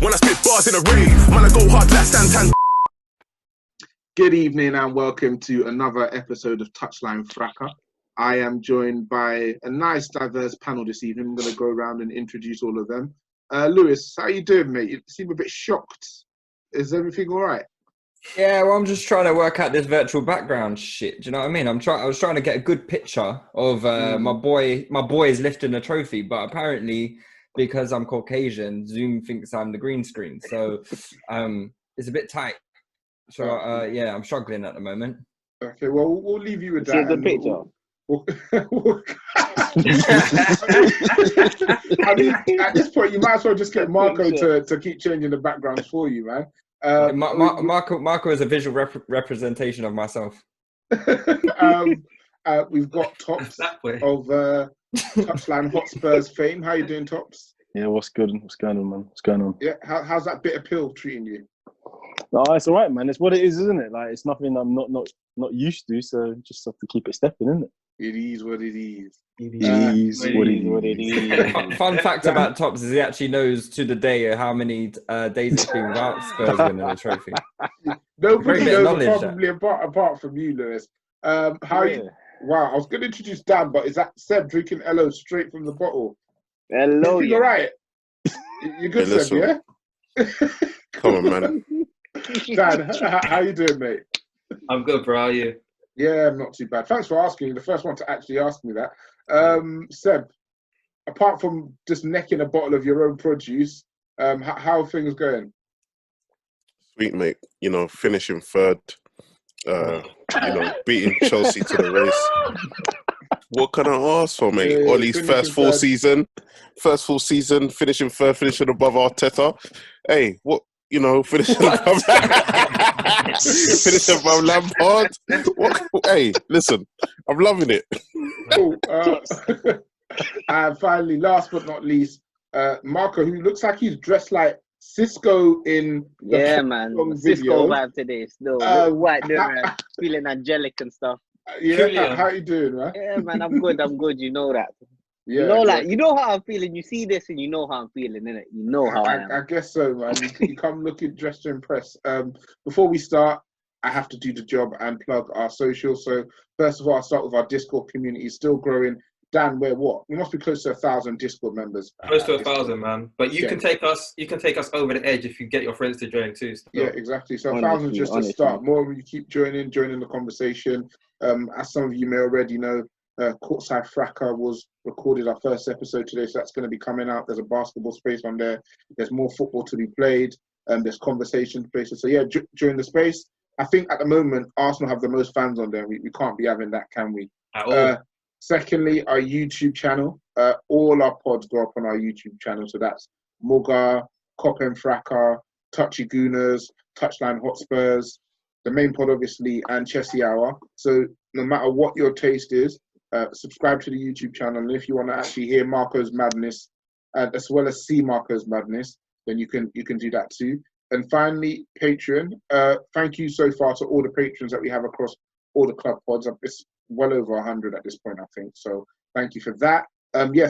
When I spit bars in a rave, man, I go hard like Santan. Good evening and welcome to another episode of Touchline Fracas. I am joined by a nice, diverse panel this evening. I'm going to go around and introduce all of them. Lewis, how you doing, mate? You seem a bit shocked. Is everything all right? Yeah, well, I'm just trying to work out this virtual background shit. Do you know what I mean? I was trying to get a good picture of my boy is lifting a trophy, but apparently because I'm Caucasian, Zoom thinks I'm the green screen. So it's a bit tight. So yeah, I'm struggling at the moment. Okay, well, we'll leave you with that. See a good picture. I mean, at this point, you might as well just get Marco to keep changing the backgrounds for you, man. Marco is a visual representation of myself. We've got Tops of Touchline Hotspurs fame. How you doing, Tops? Yeah, what's good? What's going on, man? What's going on? Yeah, how's that bitter pill treating you? No, it's all right, man. It's what it is, isn't it? Like, it's nothing I'm not used to, so just have to keep it stepping, isn't it? It is what it is. Fun fact about Tops is he actually knows to the day how many days it's been without Spurs winning a trophy. Nobody knows probably apart from you, Lewis. Wow, I was going to introduce Dan, but is that Seb drinking Elo straight from the bottle? Hello, you're right. You're good, Hey, Seb, yeah? Come on, man. Dan, how you doing, mate? I'm good, bro. How are you? Yeah, I'm not too bad. Thanks for asking. You're the first one to actually ask me that. Seb, apart from just necking a bottle of your own produce, how are things going? Sweet, mate. You know, finishing third. Beating Chelsea to the race. What can I ask for, mate? Yeah, Ollie's first full season, finishing third, finishing above Arteta. Hey, finishing above finishing above Lampard. Hey, listen, I'm loving it. Cool. And finally, last but not least, Marco, who looks like he's dressed like Cisco in the Cisco vibe today. Still, white, feeling angelic and stuff. Yeah, how you doing, man? Yeah, man, I'm good. You know that. Yeah, you know how I'm feeling. You see this and you know how I'm feeling, innit? You know how I am. I guess so, man. You come looking dressed to impress. Before we start, I have to do the job and plug our social. So first of all, I'll start with our Discord community. Still growing. Dan, we must be close to 1,000 Discord members. Close to 1,000, man. But you can take us over the edge if you get your friends to join too. So. Yeah, exactly. So 1,000 just to start. More when you keep joining the conversation. As some of you may already know, Touchline Fracas was recorded our first episode today, so that's going to be coming out. There's a basketball space on there. There's more football to be played. There's conversation spaces. So yeah, join the space. I think at the moment Arsenal have the most fans on there. We can't be having that, can we? At all. Secondly, our YouTube channel. All our pods go up on our YouTube channel. So that's Moga, Touchline Fracas, Touchy Gooners, Touchline Hotspurs, the main pod obviously, and Chessy Hour. So no matter what your taste is, subscribe to the YouTube channel. And if you want to actually hear Marco's madness, as well as see Marco's madness, then you can do that too. And finally, Patreon. Thank you so far to all the patrons that we have across all the club pods. It's well over 100 at this point, I think. So thank you for that.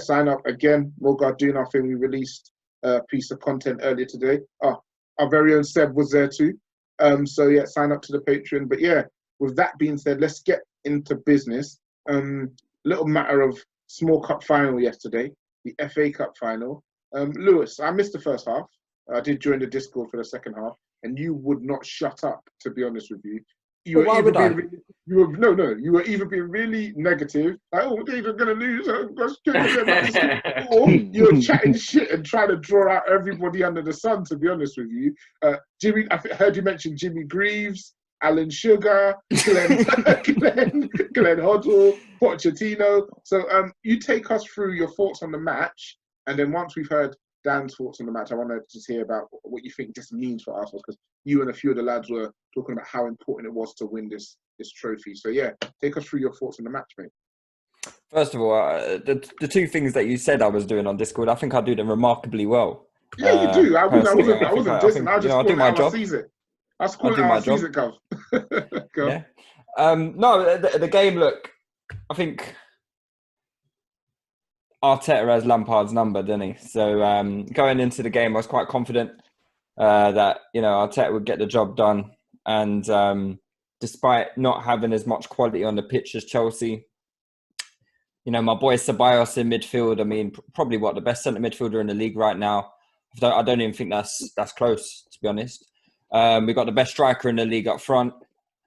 Sign up again. Morgan doing our thing. We released a piece of content earlier today. Our very own Seb was there too. So yeah, sign up to the Patreon. But yeah, with that being said, let's get into business. Little matter of small cup final yesterday, the FA Cup final. Lewis, I missed the first half. I did join the Discord for the second half, and you would not shut up, to be honest with you. You were either being really negative, like, oh, they're going to lose, or you were chatting shit and trying to draw out everybody under the sun, to be honest with you. Jimmy, I heard you mention Jimmy Greaves, Alan Sugar, Glenn Hoddle, Pochettino. So you take us through your thoughts on the match, and then once we've heard Dan's thoughts on the match, I want to just hear about what you think this means for Arsenal, because you and a few of the lads were talking about how important it was to win this trophy. So yeah, take us through your thoughts on the match, mate. First of all, the two things that you said I was doing on Discord, I think I do them remarkably well. Yeah, you do. I wasn't dissing. I just do my job. I scored out my season, Gov. Yeah. No, the game, look, I think Arteta has Lampard's number, doesn't he? So going into the game, I was quite confident. that Arteta would get the job done, and despite not having as much quality on the pitch as Chelsea, my boy Ceballos in midfield. I mean, probably the best centre midfielder in the league right now. I don't even think that's close, to be honest. We've got the best striker in the league up front.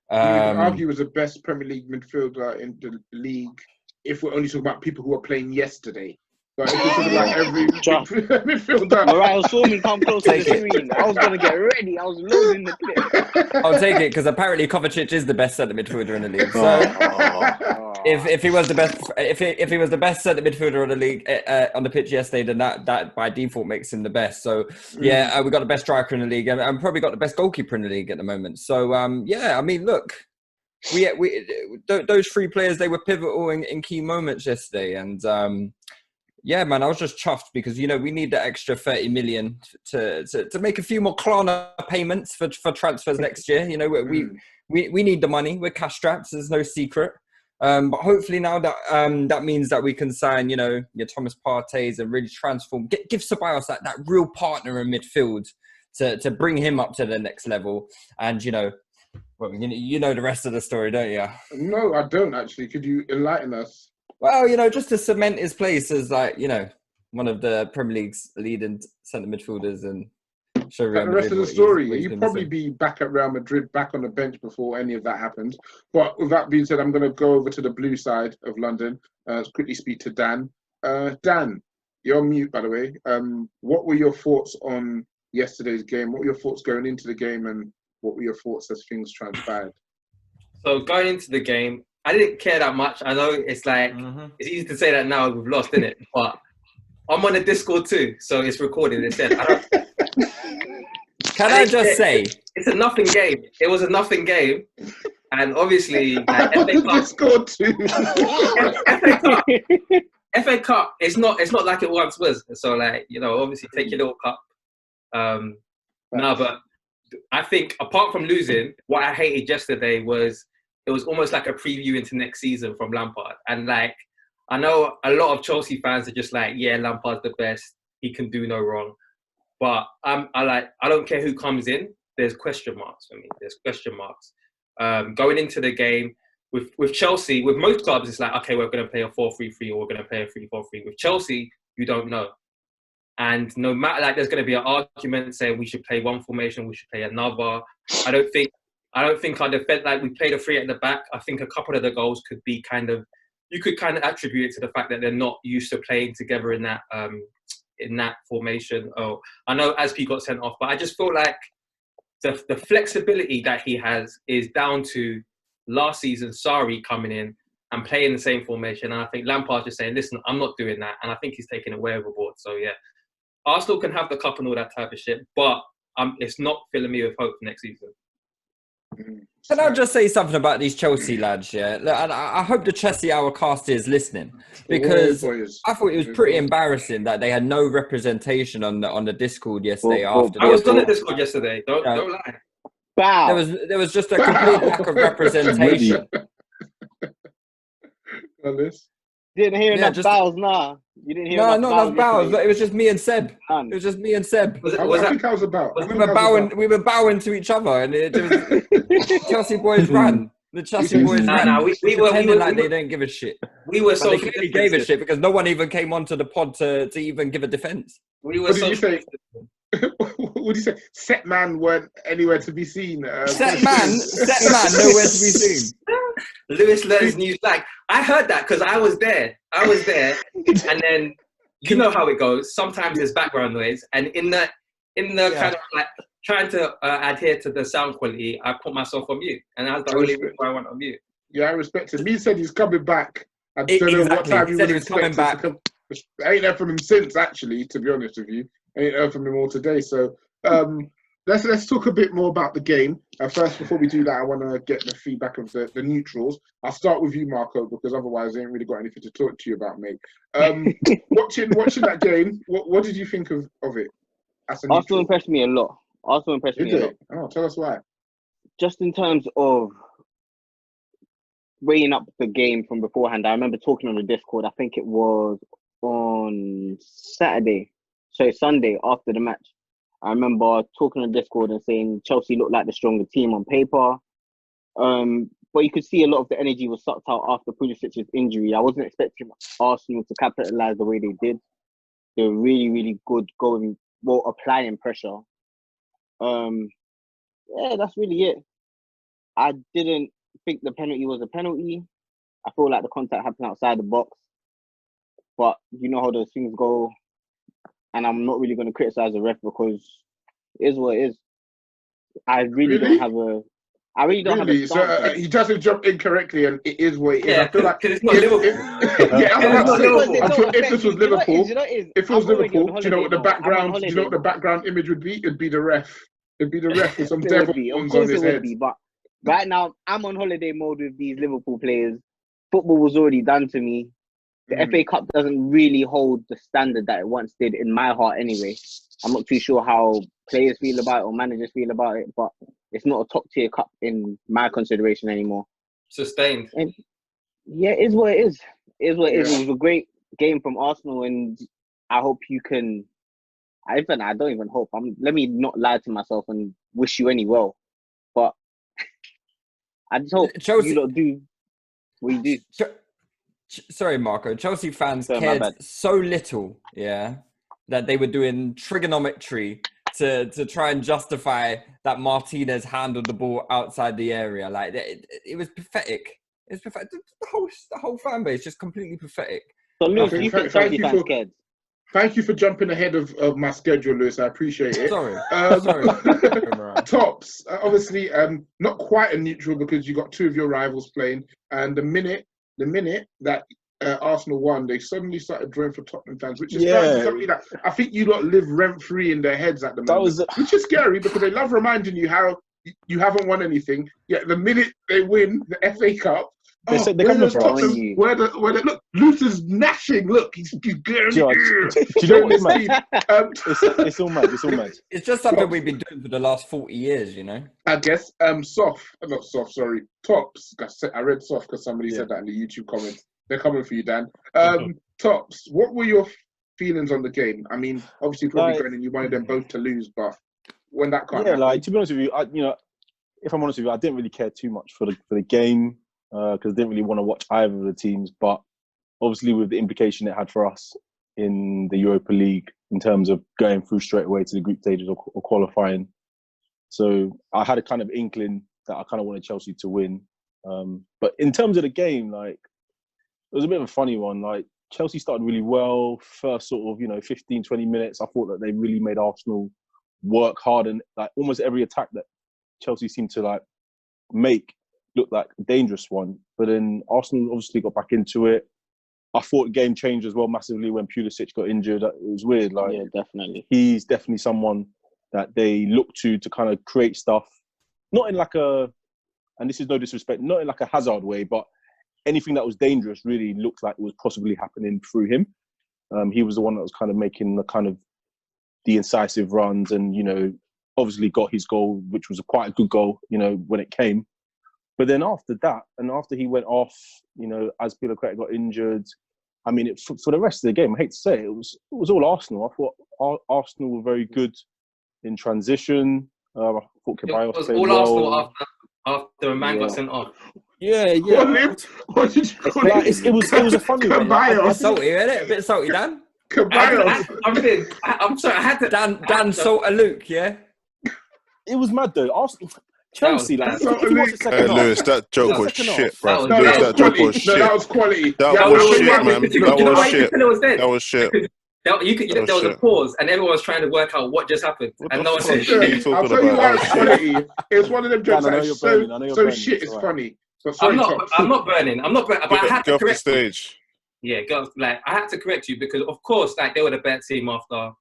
You can argue was the best Premier League midfielder in the league if we're only talking about people who are playing yesterday. But if we're talking about every midfielder, Morayo saw me come close to the screen. I was gonna get ready. I was loading the clip. I'll take it because apparently Kovacic is the best centre midfielder in the league. So if he was the best, if he was the best centre midfielder in the league on the pitch yesterday, then that by default makes him the best. So yeah, we got the best striker in the league, and probably got the best goalkeeper in the league at the moment. So yeah, I mean, look, we those three players, they were pivotal in key moments yesterday, and yeah, man, I was just chuffed because we need the extra 30 million to make a few more Klarna payments for transfers next year. We need the money. We're cash strapped. There's no secret. But hopefully now that means that we can sign your Thomas Partey's and really transform, give Ceballos that real partner in midfield to bring him up to the next level. And well, the rest of the story, don't you? No, I don't actually. Could you enlighten us? Well, just to cement his place as one of the Premier League's leading centre midfielders and show Real the Madrid rest of the story. You'd probably be back at Real Madrid, back on the bench before any of that happens. But with that being said, I'm going to go over to the blue side of London. Quickly speak to Dan. Dan, you're on mute, by the way. What were your thoughts on yesterday's game? What were your thoughts going into the game, and what were your thoughts as things transpired? So going into the game, I didn't care that much. I know it's it's easy to say that now we've lost, isn't it? But I'm on the Discord too, so it's recorded. It said, Can I just say, it's a nothing game. It was a nothing game, and obviously, FA Cup. Discord too. FA Cup. It's not like it once was. So obviously take your little cup. No, but I think apart from losing, what I hated yesterday was. It was almost like a preview into next season from Lampard. And I know a lot of Chelsea fans are just yeah, Lampard's the best. He can do no wrong. But I don't care who comes in. There's question marks for me. There's question marks. Going into the game with Chelsea, with most clubs, it's okay, we're going to play a 4-3-3 or we're going to play a 3-4-3. With Chelsea, you don't know. And no matter, there's going to be an argument saying we should play one formation, we should play another. I don't think our defense, we played a three at the back. I think a couple of the goals could be you could attribute it to the fact that they're not used to playing together in that formation. Oh, I know Aspi got sent off, but I just feel like the flexibility that he has is down to last season Sarri coming in and playing the same formation. And I think Lampard's just saying, listen, I'm not doing that. And I think he's taking it way overboard. So yeah, Arsenal can have the cup and all that type of shit, but it's not filling me with hope for next season. Can I just say something about these Chelsea lads? Yeah, and I hope the Chelsea Hour cast is listening, because I thought it was pretty embarrassing that they had no representation on the Discord yesterday. After I was on the Discord yesterday. Don't lie. Bow. There was just a complete lack of representation. Didn't hear enough bows, nah. You didn't hear enough not enough bows. It was just me and Seb. It was just me and Seb. I think I was about. We were bowing to each other, and it was Chelsea boys ran. The Chelsea boys ran. We were like they don't give a shit. We were so they gave a shit because no one even came onto the pod to even give a defense. We were so. What did you say? Set man weren't anywhere to be seen. Set man, nowhere to be seen. Lewis learns new slang. I heard that because I was there, and then you know how it goes. Sometimes there's background noise, and in the kind of trying to adhere to the sound quality, I put myself on mute, and that's the only reason why I went on mute. Yeah, I respect him. He said he's coming back. I don't know what time he was coming back. I ain't heard from him since, actually, to be honest with you. I ain't heard from him all today. So let's talk a bit more about the game. First, before we do that, I want to get the feedback of the neutrals. I'll start with you, Marco, because otherwise I ain't really got anything to talk to you about, mate. Watching that game, what did you think of it? Arsenal impressed me a lot. Oh, tell us why. Just in terms of weighing up the game from beforehand, I remember talking on the Discord, I think it was on Saturday, so Sunday after the match. I remember talking on Discord and saying Chelsea looked like the stronger team on paper. But you could see a lot of the energy was sucked out after Pulisic's injury. I wasn't expecting Arsenal to capitalise the way they did. They were really, really good applying pressure. Yeah, that's really it. I didn't think the penalty was a penalty. I feel like the contact happened outside the box. But you know how those things go. And I'm not really going to criticise the ref because it is what it is. I really don't have a stance. He doesn't jump incorrectly, and it is what it is. Yeah, I feel like because it's not Liverpool. If this was Liverpool, if it was Liverpool, do you know what the background? Do you know what the background image would be? It'd be the ref. It'd be the ref with some devil horns on his head. But right now, I'm on holiday mode with these Liverpool players. Football was already done to me. The FA Cup doesn't really hold the standard that it once did in my heart anyway. I'm not too sure how players feel about it or managers feel about it, but it's not a top tier cup in my consideration anymore. Sustained. And yeah, it is what it is. It is what it is. It was a great game from Arsenal, and I hope you can. I don't even hope. Let me not lie to myself and wish you any well, but I just hope Chelsea, you lot do what you do. Sorry, Marco. Chelsea fans cared so little, that they were doing trigonometry to try and justify that Martinez handled the ball outside the area. Like it was pathetic. It was pathetic. The whole fan base just completely pathetic. So, Lewis, do you think Chelsea fans cared? Thank you for jumping ahead of my schedule, Lewis. I appreciate it. Sorry. Tops, obviously, not quite a neutral because you got two of your rivals playing, and the minute that Arsenal won, they suddenly started drawing for Tottenham fans, which is something that I think you lot live rent-free in their heads at the moment, which is scary because they love reminding you how you haven't won anything. Yet the minute they win the FA Cup, they're coming for us. Look, Luther's gnashing. Look, he's getting Do you know what's mad? It's all mad. It's all mad. It's just something we've been doing for the last 40 years, you know? I guess, Tops. I read soft because somebody said that in the YouTube comments. They're coming for you, Dan. Tops, what were your feelings on the game? I mean, obviously, probably Brennan, you wanted them both to lose, but when that can't happen, to be honest with you, if I'm honest with you, I didn't really care too much for the game because I didn't really want to watch either of the teams. But obviously, with the implication it had for us in the Europa League in terms of going through straight away to the group stages or qualifying, so I had a kind of inkling that I kind of wanted Chelsea to win. But in terms of the game, like, it was a bit of a funny one. Like, Chelsea started really well. First sort of, 15, 20 minutes, I thought that they really made Arsenal work hard. And like almost every attack that Chelsea seemed to like make looked like a dangerous one. But then Arsenal obviously got back into it. I thought the game changed as well massively when Pulisic got injured. It was weird. Like, yeah, definitely. He's definitely someone that they look to kind of create stuff. Not in like a, and this is no disrespect, not in like a Hazard way, but anything that was dangerous really looked like it was possibly happening through him. He was the one that was kind of making the incisive runs and, obviously got his goal, which was quite a good goal, when it came. But then after that, and after he went off, as Pulisic got injured, I mean, for the rest of the game, I hate to say it, it was all Arsenal. I thought Arsenal were very good in transition. I thought Ceballos was played all well. Arsenal after a man got sent off. Yeah. What did you call him? It was a funny one. A bit salty, isn't it? A bit salty, Dan. I'm sorry, I had to... Dan Salter Luke, yeah? It was mad though. Arsenal, Chelsea, if you watch the second half, Lewis, that joke was shit, bro. That That joke was shit. That was quality. That was shit, man. That was shit. There was a pause, and everyone was trying to work out what just happened, and no one said shit. I'll tell you why it's quality. It's one of them jokes that is so shit. It's funny. I'm not burning. But I had to correct the stage. Yeah, I had to correct you because, of course, they were the better team after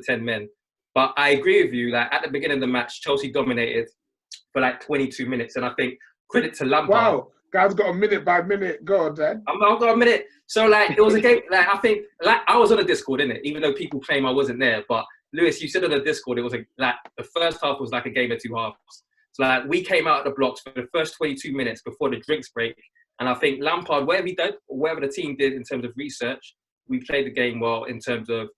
10 men. But I agree with you. Like, at the beginning of the match, Chelsea dominated for 22 minutes, and I think credit to Lampard. Wow, guys got a minute by minute. Go on, Dan. I've got a minute. So it was a game. I think I was on a Discord, innit? Even though people claim I wasn't there, but Lewis, you said on the Discord it was the first half was like a game of two halves. So we came out of the blocks for the first 22 minutes before the drinks break, and I think Lampard, whatever he did, or whatever the team did in terms of research, we played the game well in terms of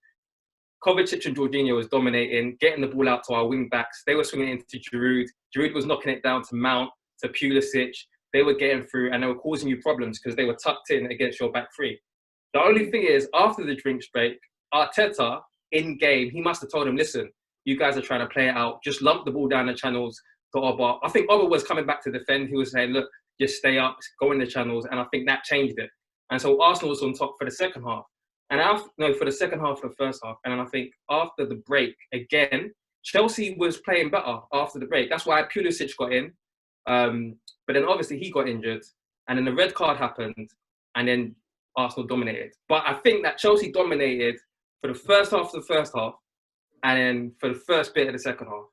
Kovacic and Jorginho was dominating, getting the ball out to our wing backs. They were swinging it into Giroud. Giroud was knocking it down to Mount, to Pulisic. They were getting through and they were causing you problems because they were tucked in against your back three. The only thing is, after the drinks break, Arteta, in game, he must have told him, listen, you guys are trying to play it out. Just lump the ball down the channels to Oba. I think Oba was coming back to defend. He was saying, look, just stay up, go in the channels. And I think that changed it. And so Arsenal was on top for the second half. And for the second half of the first half. And then I think after the break, again, Chelsea was playing better after the break. That's why Pulisic got in. But then obviously he got injured. And then the red card happened. And then Arsenal dominated. But I think that Chelsea dominated for the first half of the first half. And then for the first bit of the second half.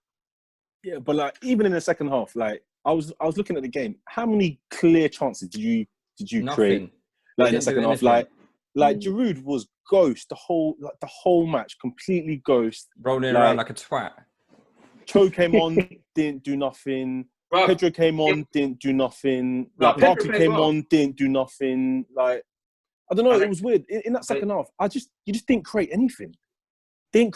Yeah, but like even in the second half, like I was looking at the game. How many clear chances did you create? Like in the second half, like Giroud was ghost the whole match, completely ghost, rolling around like a twat. Cho came on, didn't do nothing. Bro, Pedro came on, didn't do nothing. No, Like Pedro Partey played came well. on, didn't do nothing. Like I don't know, I it was weird. In that second half, you just didn't create anything. You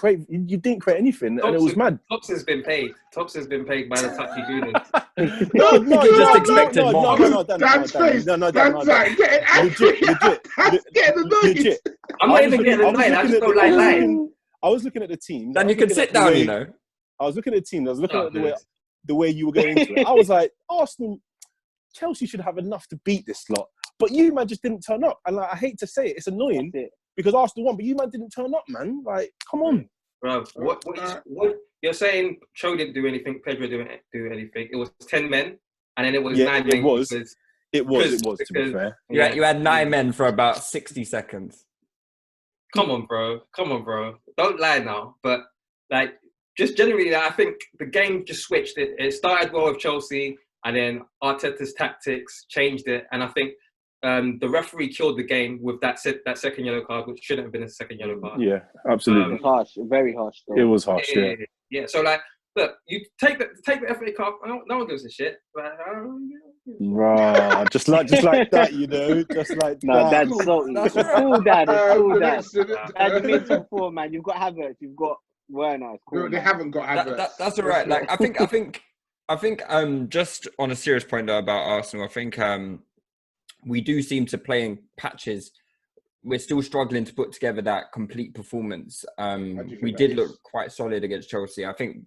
didn't create anything, and it was mad. Tops has been paid. Tops has been paid by the Touchy Gooners. No, you just expected more. Dan's face. Dan's like getting angry. Dan's getting annoyed. Legit. I'm not even getting annoyed. I just don't like lying. I was looking at the team. Then you can sit down, you know. I was looking at the team. I was looking at the way you were going into it. I was like, Arsenal, Chelsea should have enough to beat this lot. But you, man, just didn't turn up. And like, I hate to say it, it's annoying because Arsenal won, but you, man, didn't turn up, man. Like, come on. Bro, what you're saying, Cho didn't do anything, Pedro didn't do anything. It was 10 men, and then it was 9 men. It was, to be fair. You had 9 men for about 60 seconds. Come on, bro. Don't lie now. But, like, just generally, I think the game just switched. It started well with Chelsea, and then Arteta's tactics changed it. And I think the referee killed the game with that second yellow card, which shouldn't have been a second yellow card. Yeah, absolutely. It was harsh, very harsh. Though. It was harsh, yeah. So, like, look, you take the FA Cup. No one gives a shit. But, Rah, just like that, you know, just like no, that. Dad's salty. It's cool, Dad. It's cool, Dad. Dad, you made some form, man. You've got Havertz. You've got Werner. Cool, No, they haven't got Havertz. That's all right. Like, I think. Just on a serious point though about Arsenal, I think we do seem to play in patches. We're still struggling to put together that complete performance. We did look quite solid against Chelsea. I think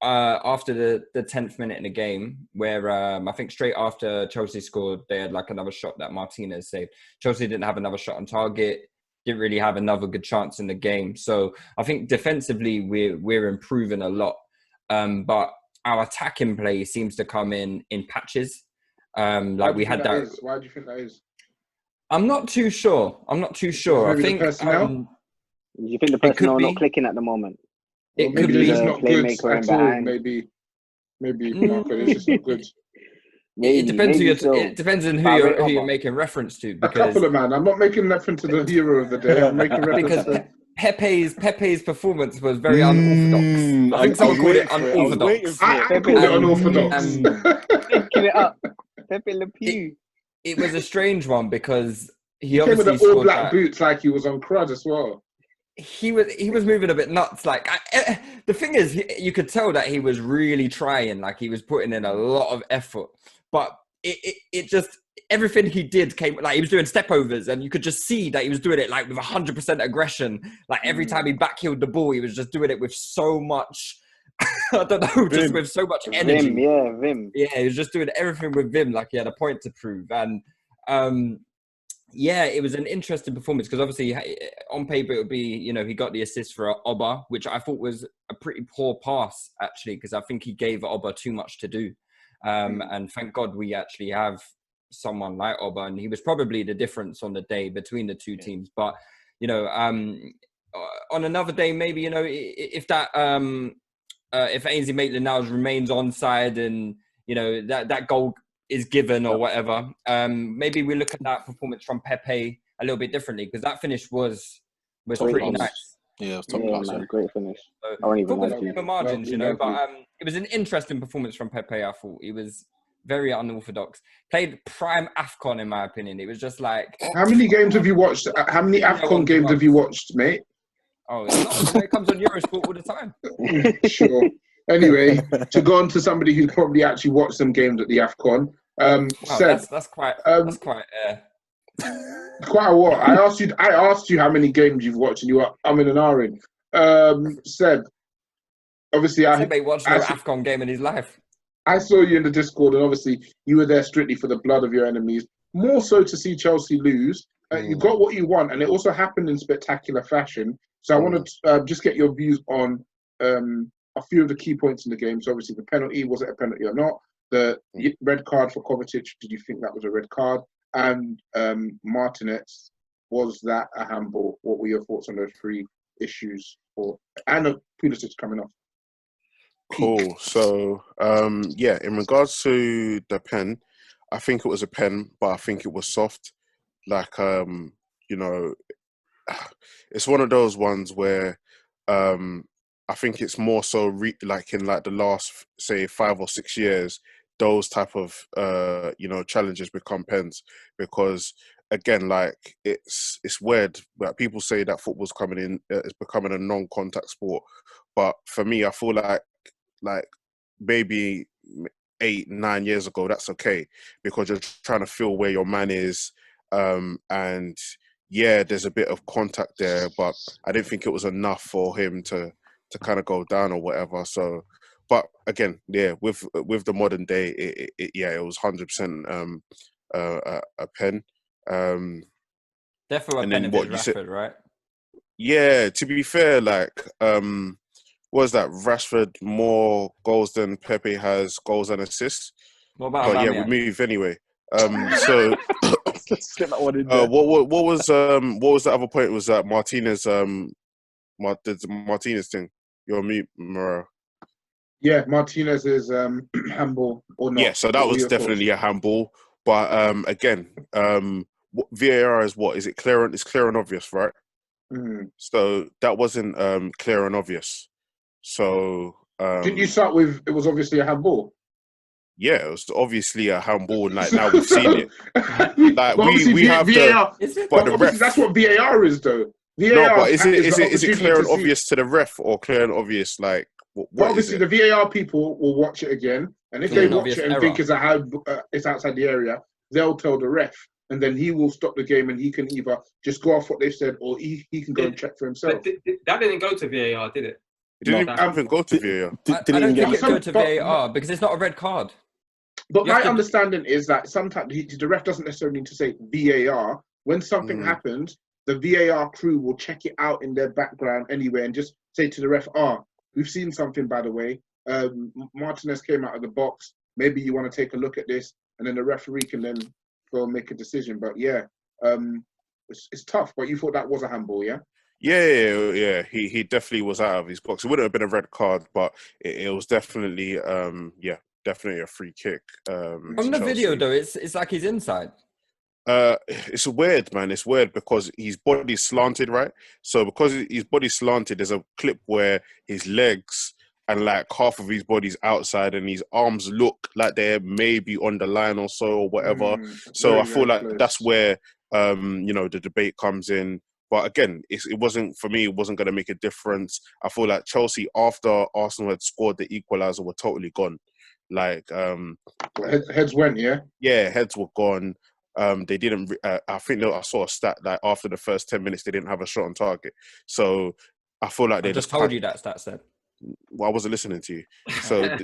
after the 10th minute in the game, where I think straight after Chelsea scored, they had like another shot that Martinez saved. Chelsea didn't have another shot on target, didn't really have another good chance in the game. So I think defensively we're improving a lot, but our attacking play seems to come in patches. Like we had that. Why do you think that is? I'm not too sure. I think. You think the personnel not clicking at the moment? It could be just not good at all. Maybe Marco is just not good. It depends on who you're making reference to. A couple of man. I'm not making reference to the hero of the day. I'm making reference to Pepe's performance was very unorthodox. I think someone called it unorthodox. I called it unorthodox. Picking it up, Pepe Le Pew. It was a strange one because he came obviously with the all black boots like he was on crud as well. He was moving a bit nuts. Like the thing is, you could tell that he was really trying. Like he was putting in a lot of effort, but it just everything he did came like he was doing stepovers, and you could just see that he was doing it like with 100% aggression. Like every time he backheeled the ball, he was just doing it with so much. I don't know, just with so much energy. Vim. Yeah, he was just doing everything with vim, like he had a point to prove. And yeah, it was an interesting performance because obviously on paper it would be, you know, he got the assist for Oba, which I thought was a pretty poor pass actually, because I think he gave Oba too much to do. And thank God we actually have someone like Oba, and he was probably the difference on the day between the two teams. But, you know, on another day, maybe, you know, if that, if Ainsley Maitland-Niles remains onside and, you know, that goal is given or whatever, maybe we look at that performance from Pepe a little bit differently, because that finish was pretty nice. Yeah, it was top class. Man, great finish. So, I won't even lie to you. margins, you know, but it was an interesting performance from Pepe. I thought he was very unorthodox. Played prime AFCON in my opinion. It was just like. How many games have you watched? How many AFCON games have you watched, mate? Oh, it's not. It comes on Eurosport all the time. Sure. Anyway, to go on to somebody who's probably actually watched some games at the AFCON. Wow, Seb, that's quite quite. quite a what? I asked you how many games you've watched, and you were umming and ahhing. Seb, obviously, Seb ain't watched no AFCON game in his life. I saw you in the Discord, and obviously you were there strictly for the blood of your enemies. More so to see Chelsea lose. You got what you want, and it also happened in spectacular fashion. So I want to just get your views on a few of the key points in the game. So obviously the penalty, was it a penalty or not? The red card for Kovacic, did you think that was a red card? And Martinez, was that a handball? What were your thoughts on those three issues? And Pulisic coming off. Cool. So, in regards to the pen, I think it was a pen, but I think it was soft. Like, it's one of those ones where I think it's more so like in like the last, say, 5 or 6 years, those type of challenges become pens, because again, like it's weird. Like people say that football's is becoming a non-contact sport, but for me, I feel like maybe 8-9 years ago, that's okay, because you're trying to feel where your man is, and yeah, there's a bit of contact there, but I didn't think it was enough for him to kind of go down or whatever. So, but again, yeah, with the modern day, it was 100% a pen. Definitely a and pen then if what it's you Rashford, right? Yeah, to be fair, like was that Rashford more goals than Pepe has goals and assists? What about But yeah, we Aubameyang? move anyway. So Let's get that one in there. what was the other point? Was that Martinez the Martinez thing? You're mute, Morayo. Yeah, Martinez's handball or not. Yeah, so that What were was your thoughts? definitely a handball. But again, VAR is what? Is it clear? It's clear and obvious, right? So that wasn't clear and obvious. So Didn't you start with it was obviously a handball? yeah, it was obviously a handball. Like now we've seen it. Like But obviously we have VAR. Is it? but But the obviously ref. that's what VAR is, though. No, VAR but is the it opportunity clear to and see. obvious to the ref or clear and obvious? Like But what is obviously it? the VAR people will watch it again, and if Clear they and watch obvious it and error. think it's outside the area, they'll tell the ref, and then he will stop the game, and he can either just go off what they've said, or he can go and check for himself. But that didn't go to VAR, did it? It didn't No. even go to VAR. I don't think get- it go to but- VAR because it's not a red card. But You have my to- understanding is that sometimes the ref doesn't necessarily need to say VAR. When something happens, the VAR crew will check it out in their background anyway and just say to the ref, we've seen something, by the way. Martinez came out of the box. Maybe you want to take a look at this. And then the referee can then go and make a decision. But yeah, it's tough. But you thought that was a handball, yeah? Yeah. He definitely was out of his box. It wouldn't have been a red card, but it was definitely definitely a free kick. From the video though, it's like he's inside. It's weird, man. It's weird because his body's slanted, right? So because his body's slanted, there's a clip where his legs and like half of his body's outside and his arms look like they're maybe on the line or so or whatever. So very, I feel like close. that's where the debate comes in. But again, it wasn't for me. It wasn't going to make a difference. I feel like Chelsea, after Arsenal had scored the equaliser, were totally gone. Like heads went, yeah. Yeah, heads were gone. They didn't. I think I saw a stat that after the first 10 minutes, they didn't have a shot on target. So I feel like they I just told you that stat said. Well, I wasn't listening to you. So I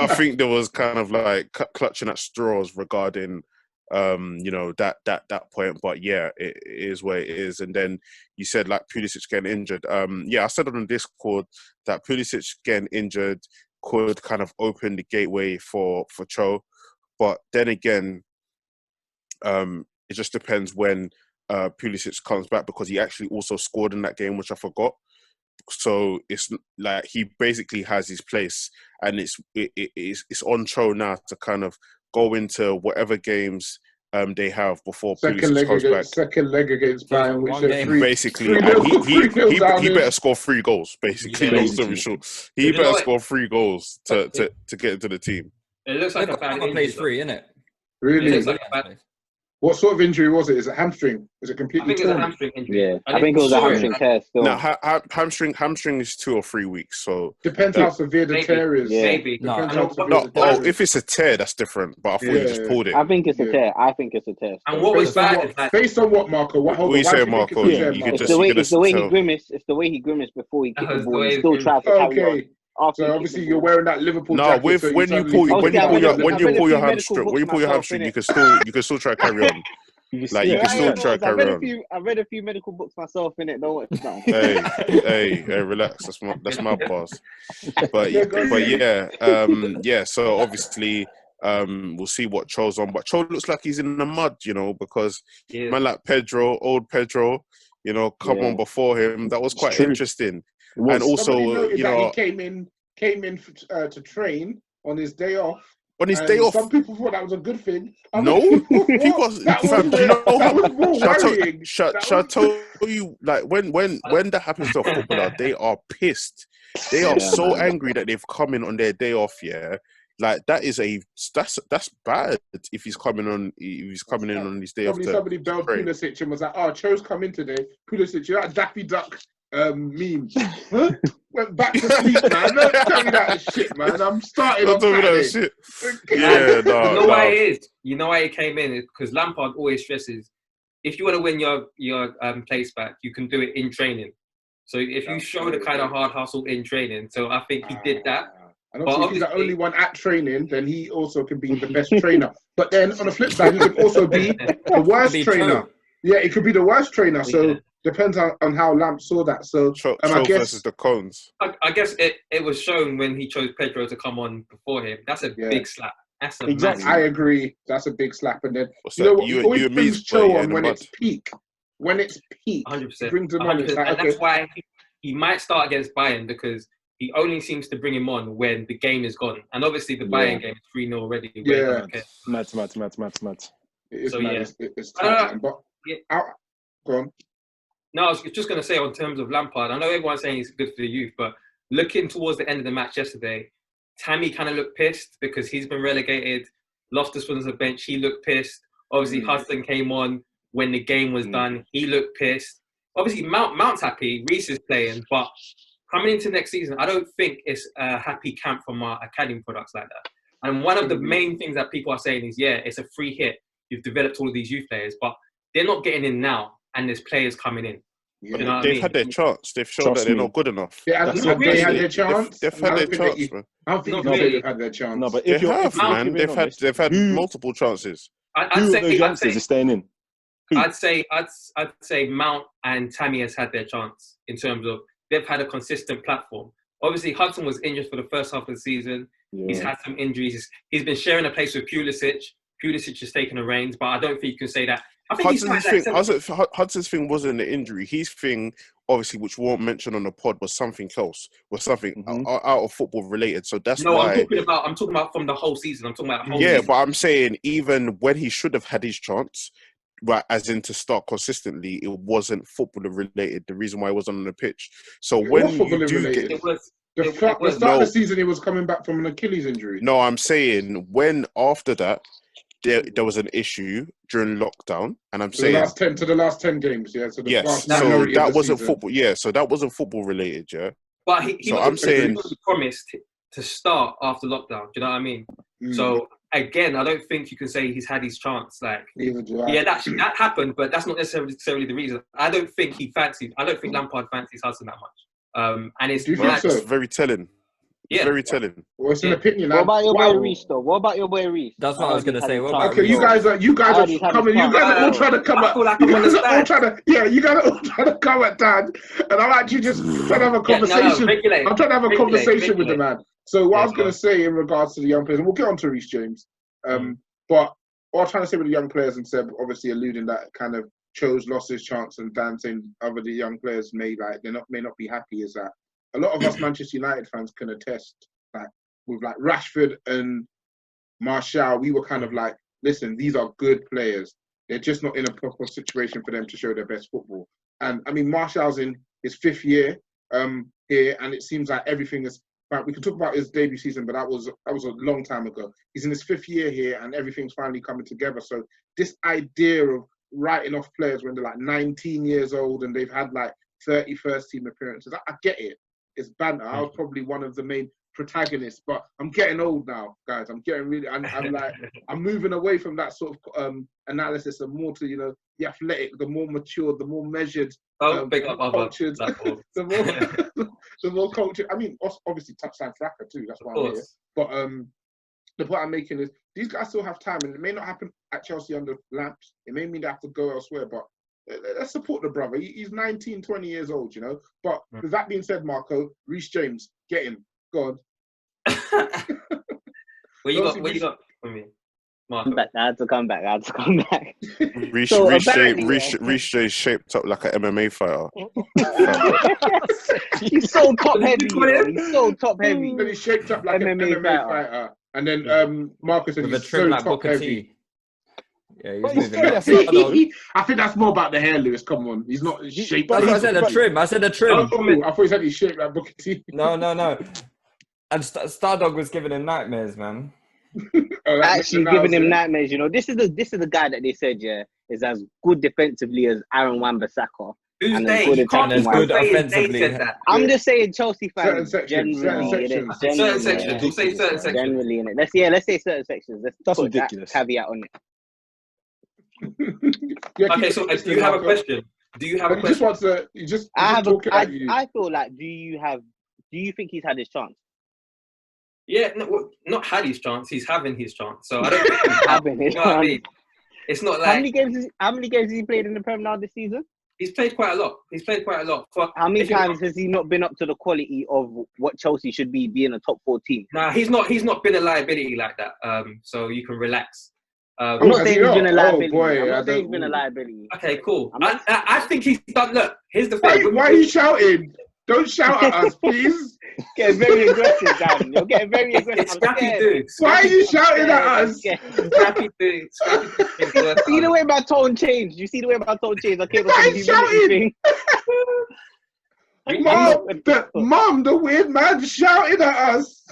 think there was kind of like clutching at straws regarding that point. But yeah, it is where it is. And then you said like Pulisic getting injured. I said on the Discord that Pulisic getting injured could kind of open the gateway for Cho. But then again, it just depends when Pulisic comes back, because he actually also scored in that game, which I forgot. So it's like he basically has his place, and it's on Cho now to kind of go into whatever games they have before Pulisic comes back. Second leg against Bayern, which they're basically, and he better score 3 goals. Basically, long story short, he better score 3 goals to get into the team. It looks like a bad injury. Plays free, innit? Really? It looks like a bad. What sort of injury was it? Is it hamstring? Is it I completely think it's a torn? hamstring injury. Yeah, And I think it was a saw hamstring tear still. Now, hamstring is 2 or 3 weeks. So Depends that- how severe the Maybe. tear is. Yeah. Maybe. No, Depends And how what- severe no, the tear is. if it's a tear, that's different. But I thought you just Yeah. pulled it. I think it's a Yeah. tear. I think it's a tear. And still. what was Based on bad what? is like, Based on what, Marco? What? Hold What on. you Why say, do you think it's Marco? a Yeah, tear, You Marco? could It's just the way. you could It's the way he tell. grimaced. It's the way he grimaced before he kicked That's the the ball. way He he still grimaced. tried to carry on. Okay. After So he obviously kicked the you're ball. wearing that Liverpool No, jacket. with So you when you suddenly pull think- Obviously, I read a- when I you read a pull your few medical hamstring, books when you pull your myself, hamstring, innit? you can still try to carry on. Like you Yeah, can I still ain't try to knows. I carry on. read a few medical books myself, innit? Don't watch that. Hey, relax. That's my boss. But Yeah, go but on. yeah. So obviously, we'll see what Cho's on. But Cho looks like he's in the mud, because yeah. man like old Pedro, come Yeah. on before him. That was It's quite true. interesting. It was. And also, Somebody noted that he came in to train on his day off. on his And day off. some people thought that was a good thing. No, people. that was Fam, do you know that was how? more worrying. Shall I tell you? Like when that happens to a footballer, they are pissed. They are Yeah, so man. angry that they've come in on their day off. Yeah, like that's bad. If he's coming in on his day off. Somebody belled train. Pulisic and was like, "Oh, Cho's come in today." Pulisic, you that Daffy Duck meme. Huh? Went back to sleep, man. Don't tell me that shit, man. I'm starting on Don't tell me that Saturday. shit. Yeah, You know no. why it is? You know why he came in? Is because Lampard always stresses, if you want to win your place back, you can do it in training. So if you show the kind of hard hustle in training, so I think he did that. And But obviously, if he's the obviously- only one at training, then he also can be the best trainer. But then on the flip side, he could also be the worst Be trainer. Cho. Yeah, it could be the worst trainer. So Yeah. depends on how Lamp saw that. So Cho I guess versus the Cones. I guess it was shown when he chose Pedro to come on before him. That's a Yeah. big slap. That's a Exactly. massive. I agree. That's a big slap. And then What's you know that? what? He always You and brings me's Cho boy, on in the when mud. it's peak. When it's peak, 100%. he brings him on. It's 100%. like, And okay, that's why he might start against Bayern, because he only seems to bring him on when the game is gone. And obviously the Bayern game is 3-0 already. But he Yeah. doesn't care. Mad. it is So, mad. yeah. It's tight, man. But Yeah. go on. No, I was just going to say, on terms of Lampard, I know everyone's saying he's good for the youth, but looking towards the end of the match yesterday, Tammy kind of looked pissed because he's been relegated. Loftus was on the bench. He looked pissed. Obviously, Hudson came on when the game was done. He looked pissed. Obviously, Mount's happy. Reece is playing. But coming into next season, I don't think it's a happy camp from our academy products like that. And one of the main things that people are saying is, yeah, it's a free hit. You've developed all of these youth players, but they're not getting in now, and there's players coming in. Yeah. You know what I They've mean? had their chance. They've shown Trust that they're me. not good enough. They That's have it. they had They've- their chance. They've I had don't their think chance, they- man. I don't think Not you can say really. they've had their chance. No, but They if you're have, being man. They've honest, had who- multiple chances. I'd who say, of those youngsters is staying in? Who? I'd say Mount and Tammy has had their chance in terms of they've had a consistent platform. Obviously, Hudson was injured for the first half of the season. He's had some injuries. He's been sharing a place with Pulisic. Pulisic has taken the reins, but I don't think you can say that. I think Hudson's thing wasn't the injury. His thing, obviously, which we won't mention on the pod, was something else. Was something out of football related. So that's why. I'm talking about from the whole season. I'm talking about the whole Yeah, season. but I'm saying even when he should have had his chance, right, as in to start consistently, it wasn't football related. The reason why he wasn't on the pitch. So It when was you football do related. get, The start of the season, he was coming back from an Achilles injury. no, I'm saying when after that there was an issue during lockdown, and I'm saying to the last 10 games, yeah. So the yes, vast so minority of that the wasn't season. football. Yeah, so that wasn't football related. Yeah, But he So was I'm saying- promised to start after lockdown. Do you know what I mean? So again, I don't think you can say he's had his chance. Like, Neither do I. yeah, that happened, but that's not necessarily the reason. I don't think Lampard fancies Hudson that much. And it's Do you think mad. so? it's very telling. It's Yeah. very telling. Well, it's an opinion. What about your Wow. boy Reece, though? What about your boy Reece? That's what I was heard gonna he's say. had What his about chance. Okay, you guys are I heard he's had his coming. You chance. guys are all trying to come I at. feel like You I'm on guys the are all side. trying to. Yeah, you guys are all trying to come at Dan, and I'm actually just trying to have a conversation. regulate. I'm trying to have a Regulate, conversation with the regulate. man. So what I was Yeah, going to say in regards to the young players, and we'll get on to Reece James. But what I was trying to say with the young players, and Seb obviously alluding that kind of Cho's lost his chance, and Dan saying other the young players may not be happy, is that a lot of us Manchester United fans can attest that with like Rashford and Martial, we were kind of like, listen, these are good players. They're just not in a proper situation for them to show their best football. And I mean, Martial's in his 5th year here, and it seems like everything is Like, we can talk about his debut season, but that was a long time ago. He's in his 5th year here, and everything's finally coming together. So this idea of writing off players when they're like 19 years old and they've had like 30 first team appearances, I get it. It's banter. I was probably one of the main protagonists, but I'm getting old now, guys. I'm getting really, I'm like, I'm moving away from that sort of analysis and more to, you know, the athletic, the more mature, the more measured, Big up cultured, platforms. the more cultured. I mean, obviously Touchline Fracas too. That's why I'm here. But the point I'm making is these guys still have time, and it may not happen at Chelsea under Lamps. It may mean they have to go elsewhere, but let's support the brother. He's 19, 20 years old, you know. But with that being said, Marco, Reece James, get him. Go on. Where you got for me? Marco. I had to come back. Reece So James apparently, shaped up like an MMA fighter. He's so top heavy. He's so top heavy. Then he's shaped up like an MMA fighter. And then Marcus said With a he's trim so like top Booker heavy. T. Yeah, But he's he's moving fair, nuts. I think that's more about the hair, Lewis. Come on. He's not shaped That's like what I said, a trim. I said a trim. I thought he said he's shaped like Booker T. No. And Stardog was giving him nightmares, man. Actually giving him nightmares, you know. This is the guy that they said, is as good defensively as Aaron Wan-Bissaka. Who's And they? good You can't be attacking-wise. good offensively. Said that. I'm just saying Chelsea Certain fans sections, generally. certain sections. Certain sections. We'll say certain sections. Generally in it. Let's say certain sections. Let's That's put ridiculous. that caveat on it. Okay, so do you have a question? Do you have a He just question? wants to. He just talking at you. I feel like do you think he's had his chance? Yeah, no, well, not had his chance. He's having his chance. So I don't think he's Having his you know what I chance. mean? It's not How like many games has he played in the Premier now this season? he's played quite a lot. How many times has he not been up to the quality of what Chelsea should be being a top 4 team? Nah, he's not been a liability like that. So you can relax. I'm not saying he's been a liability. Boy, I'm not saying he's been a liability. Okay, cool. I think he's done. Look, here's the Why thing. are you shouting? Don't shout at us, please. Getting very aggressive, Dan. You're getting very aggressive. It's I'm scrappy scared. dude. Why are you shouting at us? Scrappy dude. See the way my tone changed. You see the way my tone changed. I came up Why with are you thing. Mom, the weird man shouting at us.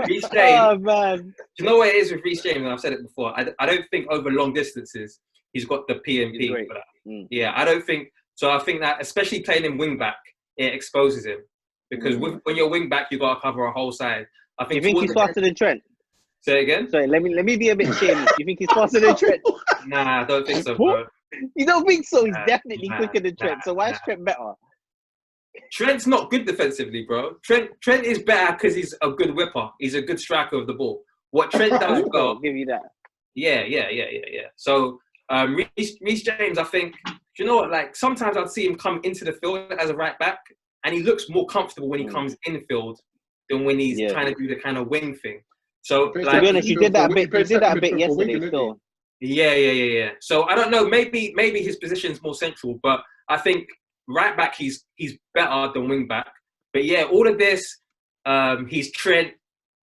Reece James. Oh man. Do you know what it is with Reece James? And I've said it before. I don't think over long distances he's got the PMP for that. Yeah, I don't think. So I think that especially playing in wing back, it exposes him because when you're wing back, you got to cover a whole side. I think. You think he's faster than Trent? Say it again. Sorry, let me be a bit shameless. You think he's faster than Trent? Nah, I don't think so, bro. You don't think so? He's definitely quicker than Trent. So why is Trent better? Trent's not good defensively, bro. Trent is better because he's a good whipper. He's a good striker of the ball. What Trent does well. I'll give you that. Yeah. So Reece James, I think, you know what? Like sometimes I'd see him come into the field as a right back, and he looks more comfortable when he comes infield than when he's trying to do the kind of wing thing. So, to be honest, he did that a bit. He did that a bit yesterday. Still. Yeah. So I don't know. Maybe his position is more central, but I think right back he's better than wing back. But yeah, all of this, he's Trent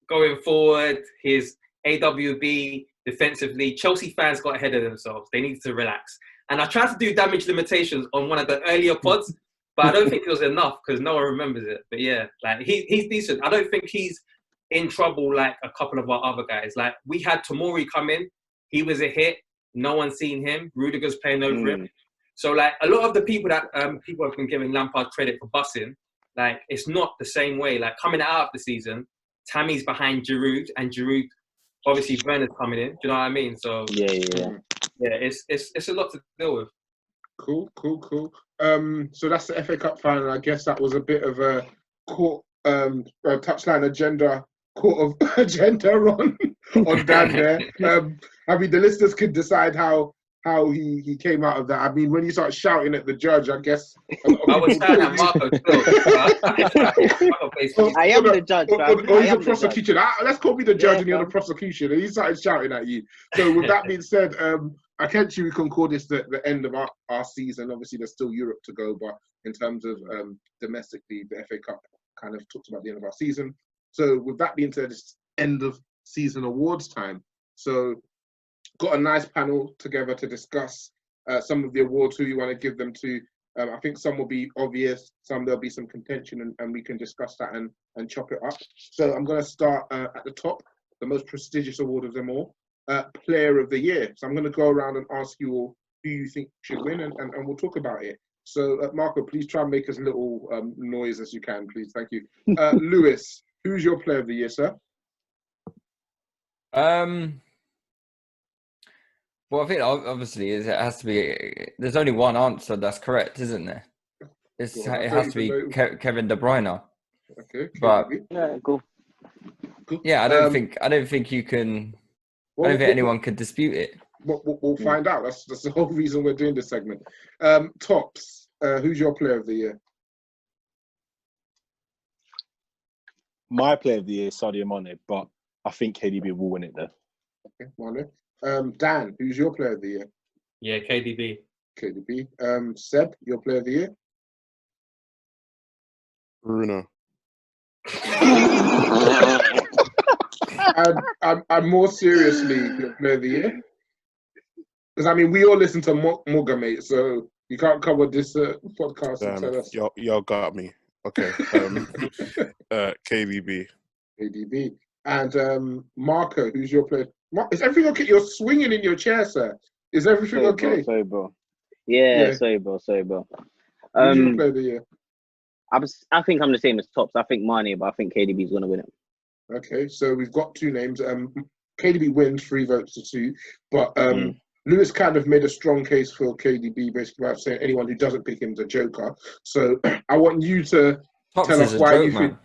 going forward. His AWB defensively. Chelsea fans got ahead of themselves. They needed to relax. And I tried to do damage limitations on one of the earlier pods, but I don't think it was enough because no one remembers it. But yeah, like he's decent. I don't think he's in trouble like a couple of our other guys. Like we had Tomori come in. He was a hit. No one's seen him. Rudiger's playing over him. So like a lot of the people that people have been giving Lampard credit for bussing, like it's not the same way. Like coming out of the season, Tammy's behind Giroud, and Giroud, obviously Werner's coming in. Do you know what I mean? So yeah, it's a lot to deal with. Cool. So that's the FA Cup final. I guess that was a bit of a court touchline agenda, court of agenda on Dan there. I mean, the listeners could decide how he came out of that. I mean, when you start shouting at the judge, I guess I was shouting at Marco still. I am the judge. Or he's the prosecution. Let's call me the judge and you're the prosecution. And he started shouting at you. So with that being said, I can't we can call this the end of our season. Obviously, there's still Europe to go, but in terms of domestically, the FA Cup kind of talks about the end of our season. So with that being said, it's end of season awards time. So got a nice panel together to discuss some of the awards, who you want to give them to. I think some will be obvious, some there'll be some contention, and we can discuss that and chop it up. So I'm going to start at the top, the most prestigious award of them all, Player of the Year. So I'm going to go around and ask you all who you think should win, and we'll talk about it. So Marco, please try and make as little noise as you can, please. Thank you. Lewis, who's your Player of the Year, sir? Well, I think obviously it has to be. There's only one answer that's correct, isn't there? It has to be Kevin De Bruyne. Okay. But Yeah, cool. yeah, I don't think you can. I don't think anyone could dispute it. We'll find out. That's the whole reason we're doing this segment. Tops, who's your Player of the Year? My Player of the Year is Sadio Mane, but I think KDB will win it though. Okay, Mane. Dan, who's your Player of the Year? Yeah, KDB. KDB. Seb, your Player of the Year? Bruno. I'm more seriously your Player of the Year. Because I mean, we all listen to Morgan, mate, so you can't cover this podcast and tell us. Y'all got me. Okay. KDB. KDB. And Marco, who's your player? Is everything okay? You're swinging in your chair, sir. Is everything okay? Sorry, bro. Yeah, sorry, bro. Who's your Player of the Year? I think I'm the same as Tops. I think Mane, but I think KDB is going to win it. Okay, so we've got two names. KDB wins 3 votes to 2, but Lewis kind of made a strong case for KDB, basically by saying anyone who doesn't pick him is a joker. So I want you to tell us why you think.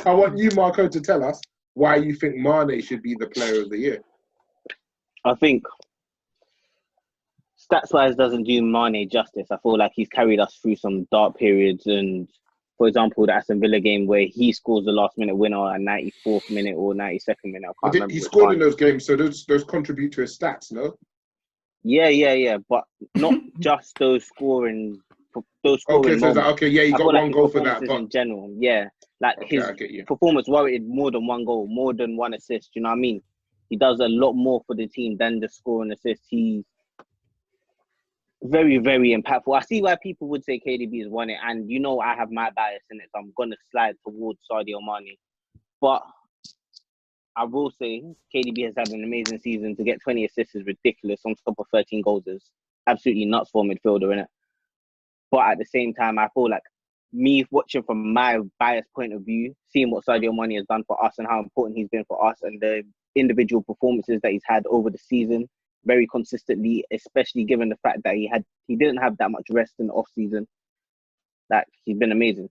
I want you, Marco, to tell us why you think Mane should be the Player of the Year. I think stats-wise doesn't do Mane justice. I feel like he's carried us through some dark periods, and for example, the Aston Villa game where he scores the last-minute winner at 94th minute or 92nd minute. I can't remember. He scored in those games, so those contribute to his stats, no? Yeah, but not just those scoring. Okay, so he got one goal for that. But in general, his performance warranted more than one goal, more than one assist. You know what I mean? He does a lot more for the team than the scoring assist. He's very, very impactful. I see why people would say KDB has won it, and you know I have my bias in it, so I'm gonna slide towards Sadio Mane. But I will say KDB has had an amazing season. To get 20 assists is ridiculous. On top of 13 goals is absolutely nuts for a midfielder, innit? But at the same time, I feel like me watching from my biased point of view, seeing what Sadio Mane has done for us and how important he's been for us and the individual performances that he's had over the season, very consistently, especially given the fact that he didn't have that much rest in the off season. Like, he's been amazing.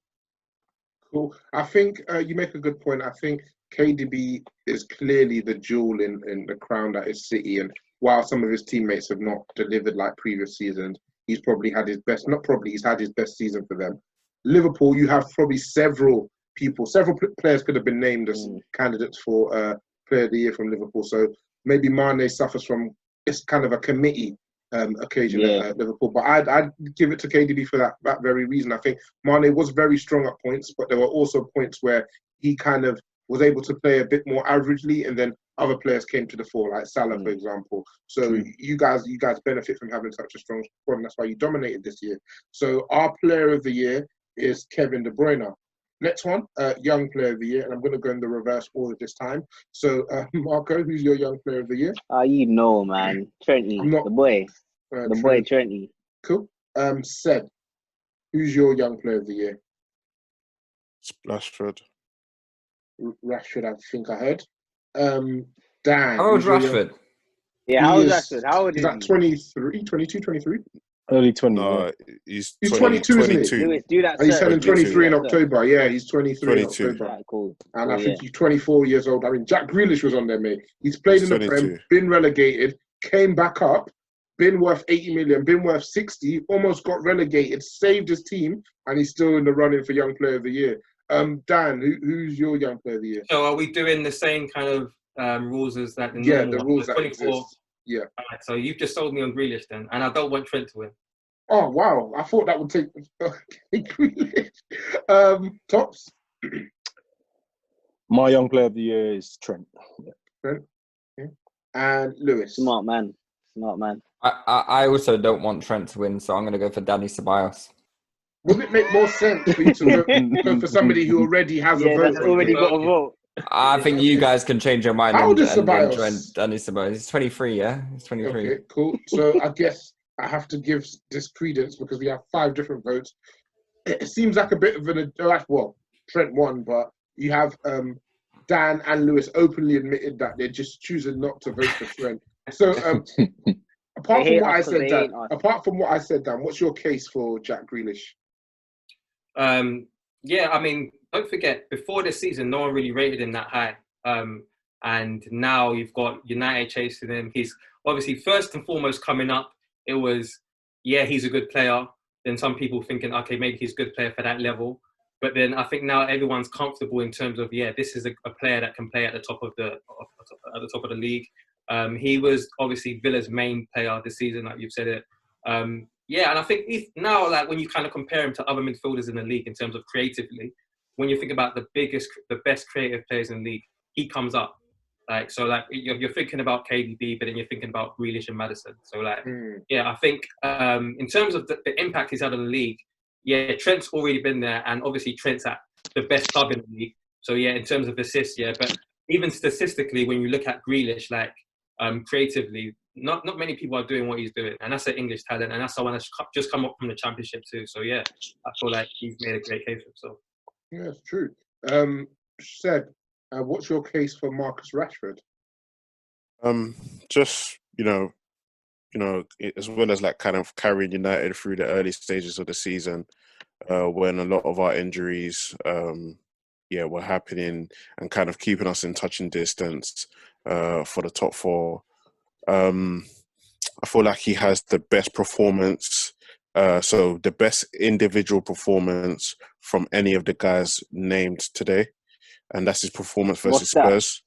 Cool. I think you make a good point. I think KDB is clearly the jewel in the crown that is City, and while some of his teammates have not delivered like previous seasons, he's probably had his best. Not probably, he's had his best season for them. Liverpool, you have probably several players could have been named as candidates for Player of the Year from Liverpool. So maybe Mane suffers from it's kind of a committee occasion at Liverpool. But I'd give it to KDB for that very reason. I think Mane was very strong at points, but there were also points where he kind of was able to play a bit more averagely, and then other players came to the fore, like Salah, for example. So you guys benefit from having such a strong squad, and that's why you dominated this year. So our Player of the Year is Kevin De Bruyne. Next one, Young Player of the Year, and I'm going to go in the reverse order this time. So, Marco, who's your Young Player of the Year? You know, man. Trenty, the boy. The boy, Trenty. Cool. Seb, who's your Young Player of the Year? Rashford. Rashford, I think I heard. Dan. How old's Rashford? Yeah, how old is Rashford? How old is he? 23, 22, 23? Early 20s. No, he's 22, 22. isn't he? Lewis, do that. He's turning 23 in October. Yeah, he's 23 in 22. October. Right, cool. And I think he's 24 years old. I mean, Jack Grealish was on there, mate. He's played in the Prem, been relegated, came back up, been worth 80 million, been worth 60, almost got relegated, saved his team, and he's still in the running for Young Player of the Year. Dan, who's your Young Player of the Year? So are we doing the same kind of rules as that? The rules that 24. Exist. Yeah. Right, so you've just sold me on Grealish then, and I don't want Trent to win. Oh, wow. I thought that would take Grealish. Tops? My Young Player of the Year is Trent. Trent. Okay. And Lewis? Smart man. Smart man. I also don't want Trent to win, so I'm going to go for Danny Ceballos. Wouldn't it make more sense for you to go for somebody who already has a Yeah, vote? that's already got a vote. I think you guys can change your mind How old is and Ceballos? join Danny Ceballos. He's 23, yeah? He's 23. Okay, cool. So I guess I have to give this credence because we have 5 different votes. It seems like a bit of an... Well, Trent won, but you have Dan and Lewis openly admitted that they're just choosing not to vote for Trent. So apart from what I said, Dan, what's your case for Jack Grealish? Yeah, I mean, don't forget, before this season, no one really rated him that high. And now you've got United chasing him. He's obviously first and foremost coming up. It was, yeah, he's a good player. Then some people thinking, okay, maybe he's a good player for that level. But then I think now everyone's comfortable in terms of, yeah, this is a player that can play at the top of the league. He was obviously Villa's main player this season, like you've said it. Yeah, and I think now, like when you kind of compare him to other midfielders in the league in terms of creatively, when you think about the best creative players in the league, he comes up. Like so, like you're thinking about KDB, but then you're thinking about Grealish and Maddison. So, like, yeah, I think in terms of the impact he's had on the league, yeah, Trent's already been there, and obviously Trent's at the best club in the league. So, yeah, in terms of assists, yeah, but even statistically, when you look at Grealish, like creatively, not many people are doing what he's doing, and that's an English talent, and that's someone that's just come up from the Championship too. So, yeah, I feel like he's made a great case for himself. Yeah, it's true. Seb, what's your case for Marcus Rashford? Just as well as like kind of carrying United through the early stages of the season, when a lot of our injuries, were happening and kind of keeping us in touching distance for the top 4. I feel like he has the best performance, so the best individual performance from any of the guys named today, and that's his performance versus Spurs.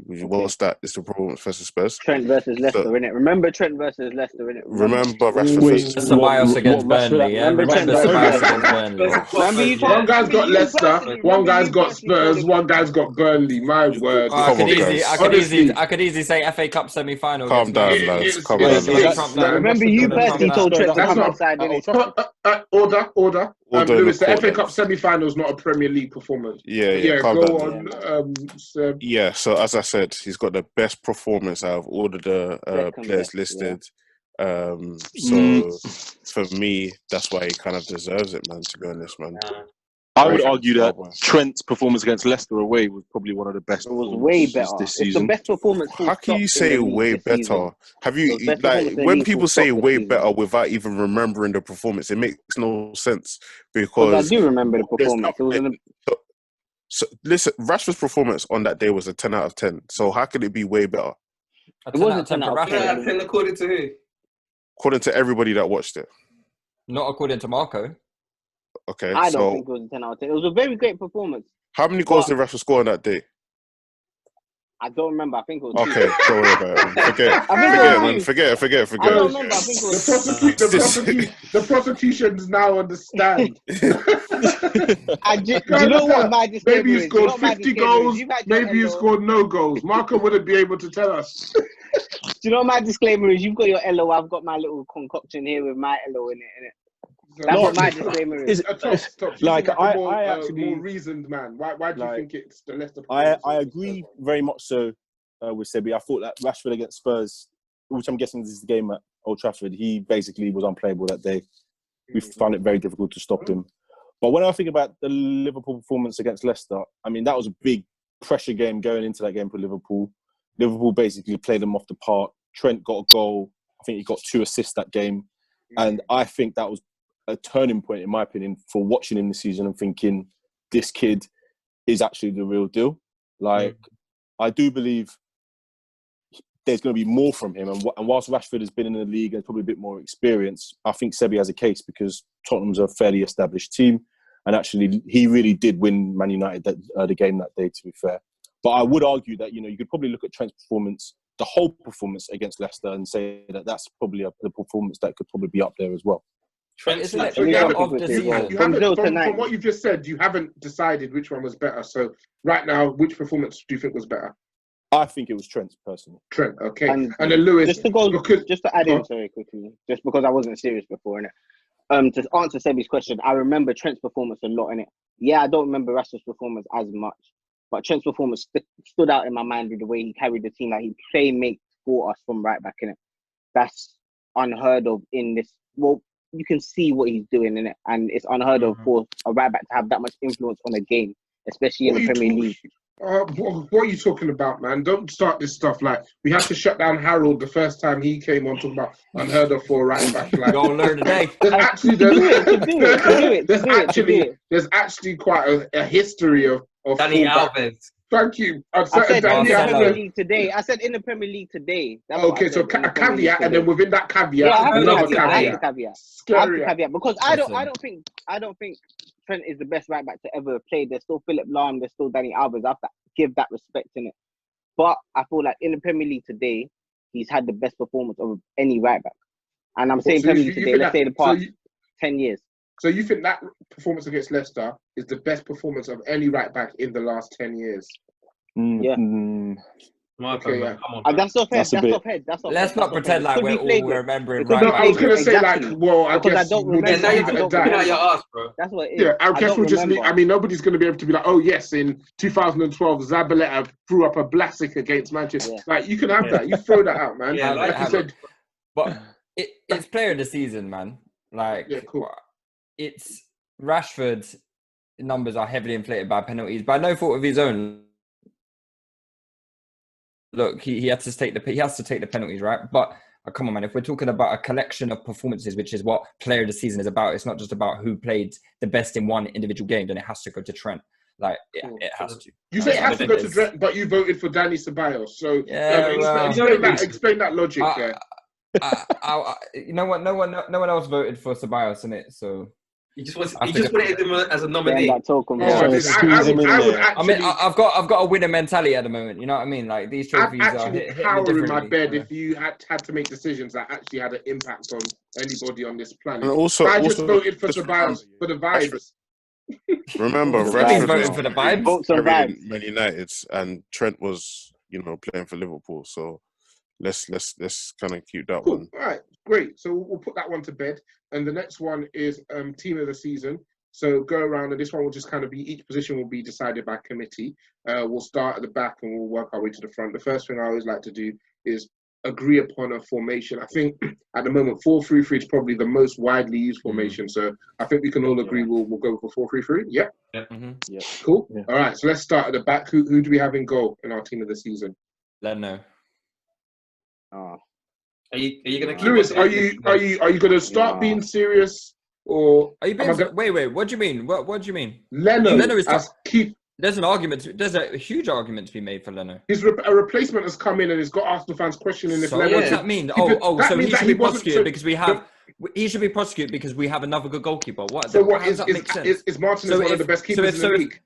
What's that? It's the performance versus Spurs. Trent versus Leicester, innit? Remember Trent versus Leicester, innit? Remember Rashford versus Ceballos against Burnley, yeah? Remember Ceballos against Burnley. One guy's got Leicester, one guy's got Spurs, one guy's got Burnley. My word. I could easily say FA Cup semi-final. Calm down, lads. Calm down. Remember you personally told Trent to come outside, innit? Order. Lewis, the FA Cup semi-final is not a Premier League performance. Yeah, go on. Yeah, so as I said, he's got the best performance out of all of the players listed. So for me, that's why he kind of deserves it, man, to be honest, man. I would argue that Trent's performance against Leicester away was probably one of the best. It was way better this season. It's the best performance. How can you say way better? Have you like when people say way better without even remembering the performance? It makes no sense because I do remember the performance. So listen, Rashford's performance on that day was a 10 out of 10. So how could it be way better? It wasn't 10 out of 10 according to who? According to everybody that watched it. Not according to Marco. Okay, I don't think it was a 10 out of 10. It was a very great performance. How many goals did Rashford score on that day? I don't remember. I think it was 2. Okay, don't worry about it. Forget it. I don't remember. I think it was the prosecution's now on the stand. Do you know what my disclaimer Maybe he scored 50 goals. Maybe he scored no goals. Marco wouldn't be able to tell us. Do you know what my disclaimer is? You've got your LO. I've got my little concoction here with my LO in it. That's what my disclaimer is. Like I actually more reasoned man. Why do you think it's the Leicester? I agree very much so with Sebi. I thought that Rashford against Spurs, which I'm guessing this is the game at Old Trafford, he basically was unplayable that day. We found it very difficult to stop him. But when I think about the Liverpool performance against Leicester, I mean that was a big pressure game going into that game for Liverpool. Liverpool basically played them off the park. Trent got a goal. I think he got 2 assists that game, and I think that was a turning point, in my opinion, for watching him this season and thinking this kid is actually the real deal. Like, I do believe there's going to be more from him. And whilst Rashford has been in the league and probably a bit more experience, I think Sebi has a case because Tottenham's a fairly established team. And actually, he really did win Man United the game that day, to be fair. But I would argue that, you could probably look at Trent's performance, the whole performance against Leicester, and say that that's probably the performance that could probably be up there as well. From what you've just said, you haven't decided which one was better. So right now, which performance do you think was better? I think it was Trent's personally. Trent, okay. And And then Lewis, just to go, because just to add Go in on. sorry quickly, just because I wasn't serious before, innit? To answer Sebi's question, I remember Trent's performance a lot in it. Yeah, I don't remember Rashford's performance as much, but Trent's performance stood out in my mind with the way he carried the team. Like he playmates for us from right back in it. That's unheard of in this. Well, you can see what he's doing in it, and it's unheard of for a right back to have that much influence on a game, especially in the Premier League. What are you talking about, man? Don't start this stuff. Like, we had to shut down Harold the first time he came on talking about unheard of for a right back. Like, Go and learn today. there's actually there's actually quite a history of Danny fullback. Alves. Thank you. I said in the Marcelo. Premier League today. I said in the Premier League today. That's what Okay, I so said, in the a Premier League caveat, and today. then within that caveat, Yeah, I have another to caveat. I have to caveat. caveat. I have to Scary. caveat because I Listen. don't think Trent is the best right back to ever play. There's still Philip Lahm, there's still Danny Alves. I have to give that respect in it. But I feel like in the Premier League today, he's had the best performance of any right back. And I'm saying So Premier you League think today, let's that- say the past so you- 10 years. So you think that performance against Leicester is the best performance of any right back in the last 10 years? Yeah. Marco, Okay, man, yeah. come on. And that's off head. That's a That's bit- off head. That's off Let's head. not That's off pretend head. like Could we're be all flagrant. remembering It could right be No, I was back. going to say, Exactly. like, well, I Because I guess don't we'll just remember. now leave you're it I at don't looking that. at your ass, bro. That's what it is. Yeah, I guess don't we'll just leave. remember. I mean, nobody's going to be able to be like, oh, yes, in 2012, Zabaleta threw up a Blasic against Manchester. Yeah. Like, you can have that. You throw that out, man. Yeah, like you said, But it's player of the season, man. Like, Yeah, cool. it's Rashford's numbers are heavily inflated by penalties, by no fault of his own. Look, he has to take the penalties, right? But come on, man. If we're talking about a collection of performances, which is what player of the season is about, it's not just about who played the best in one individual game. Then it has to go to Trent. Like it has to. you say it has to go to It's- Trent, but you voted for Danny Ceballos. So Yeah, well, explain that logic there. You know what? No one else voted for Ceballos in it. So You just wanted I him as a Getting nominee. that token. Oh, Yeah. I, So mean, I squeeze him would in there. actually. I mean, I've got a winner mentality at the moment. You know what I mean? Like these I'd trophies are actually hitting cower in my differently. bed if you had to make decisions that actually had an impact on anybody on this planet. And also, I just voted for just Ceballos for the vibes. remember, What do you mean Rashford voting was for the very vibes? Votes and very vibes. Man United, and Trent was, playing for Liverpool. So let's kind of keep that Cool. one. All right, great. So we'll put that one to bed. And the next one is team of the season. So go around, and this one will just kind of be, each position will be decided by committee. We'll start at the back and we'll work our way to the front. The first thing I always like to do is agree upon a formation. I think at the moment 4-3-3 is probably the most widely used formation. So I think we can all agree we'll go for 4-3-3. Yeah, Mm-hmm. cool. Yeah. All right, so let's start at the back. Who do we have in goal in our team of the season? Leno. Oh, Are you gonna keep Lewis, on are doing you this? going to start Yeah. being serious, or Are you am I being? Wait. What do you mean? What do you mean? Leno Leno is as keep? There's an argument. There's a huge argument to be made for Leno. A replacement has come in and it's got Arsenal fans questioning if So Leno what does should that mean? keep it. That So means he that should he be wasn't- prosecuted so- because we have. He should be prosecuted because we have another good goalkeeper. What? So what how is does that make sense? is Martinez So one of if- the best so keepers if- in so the if- league?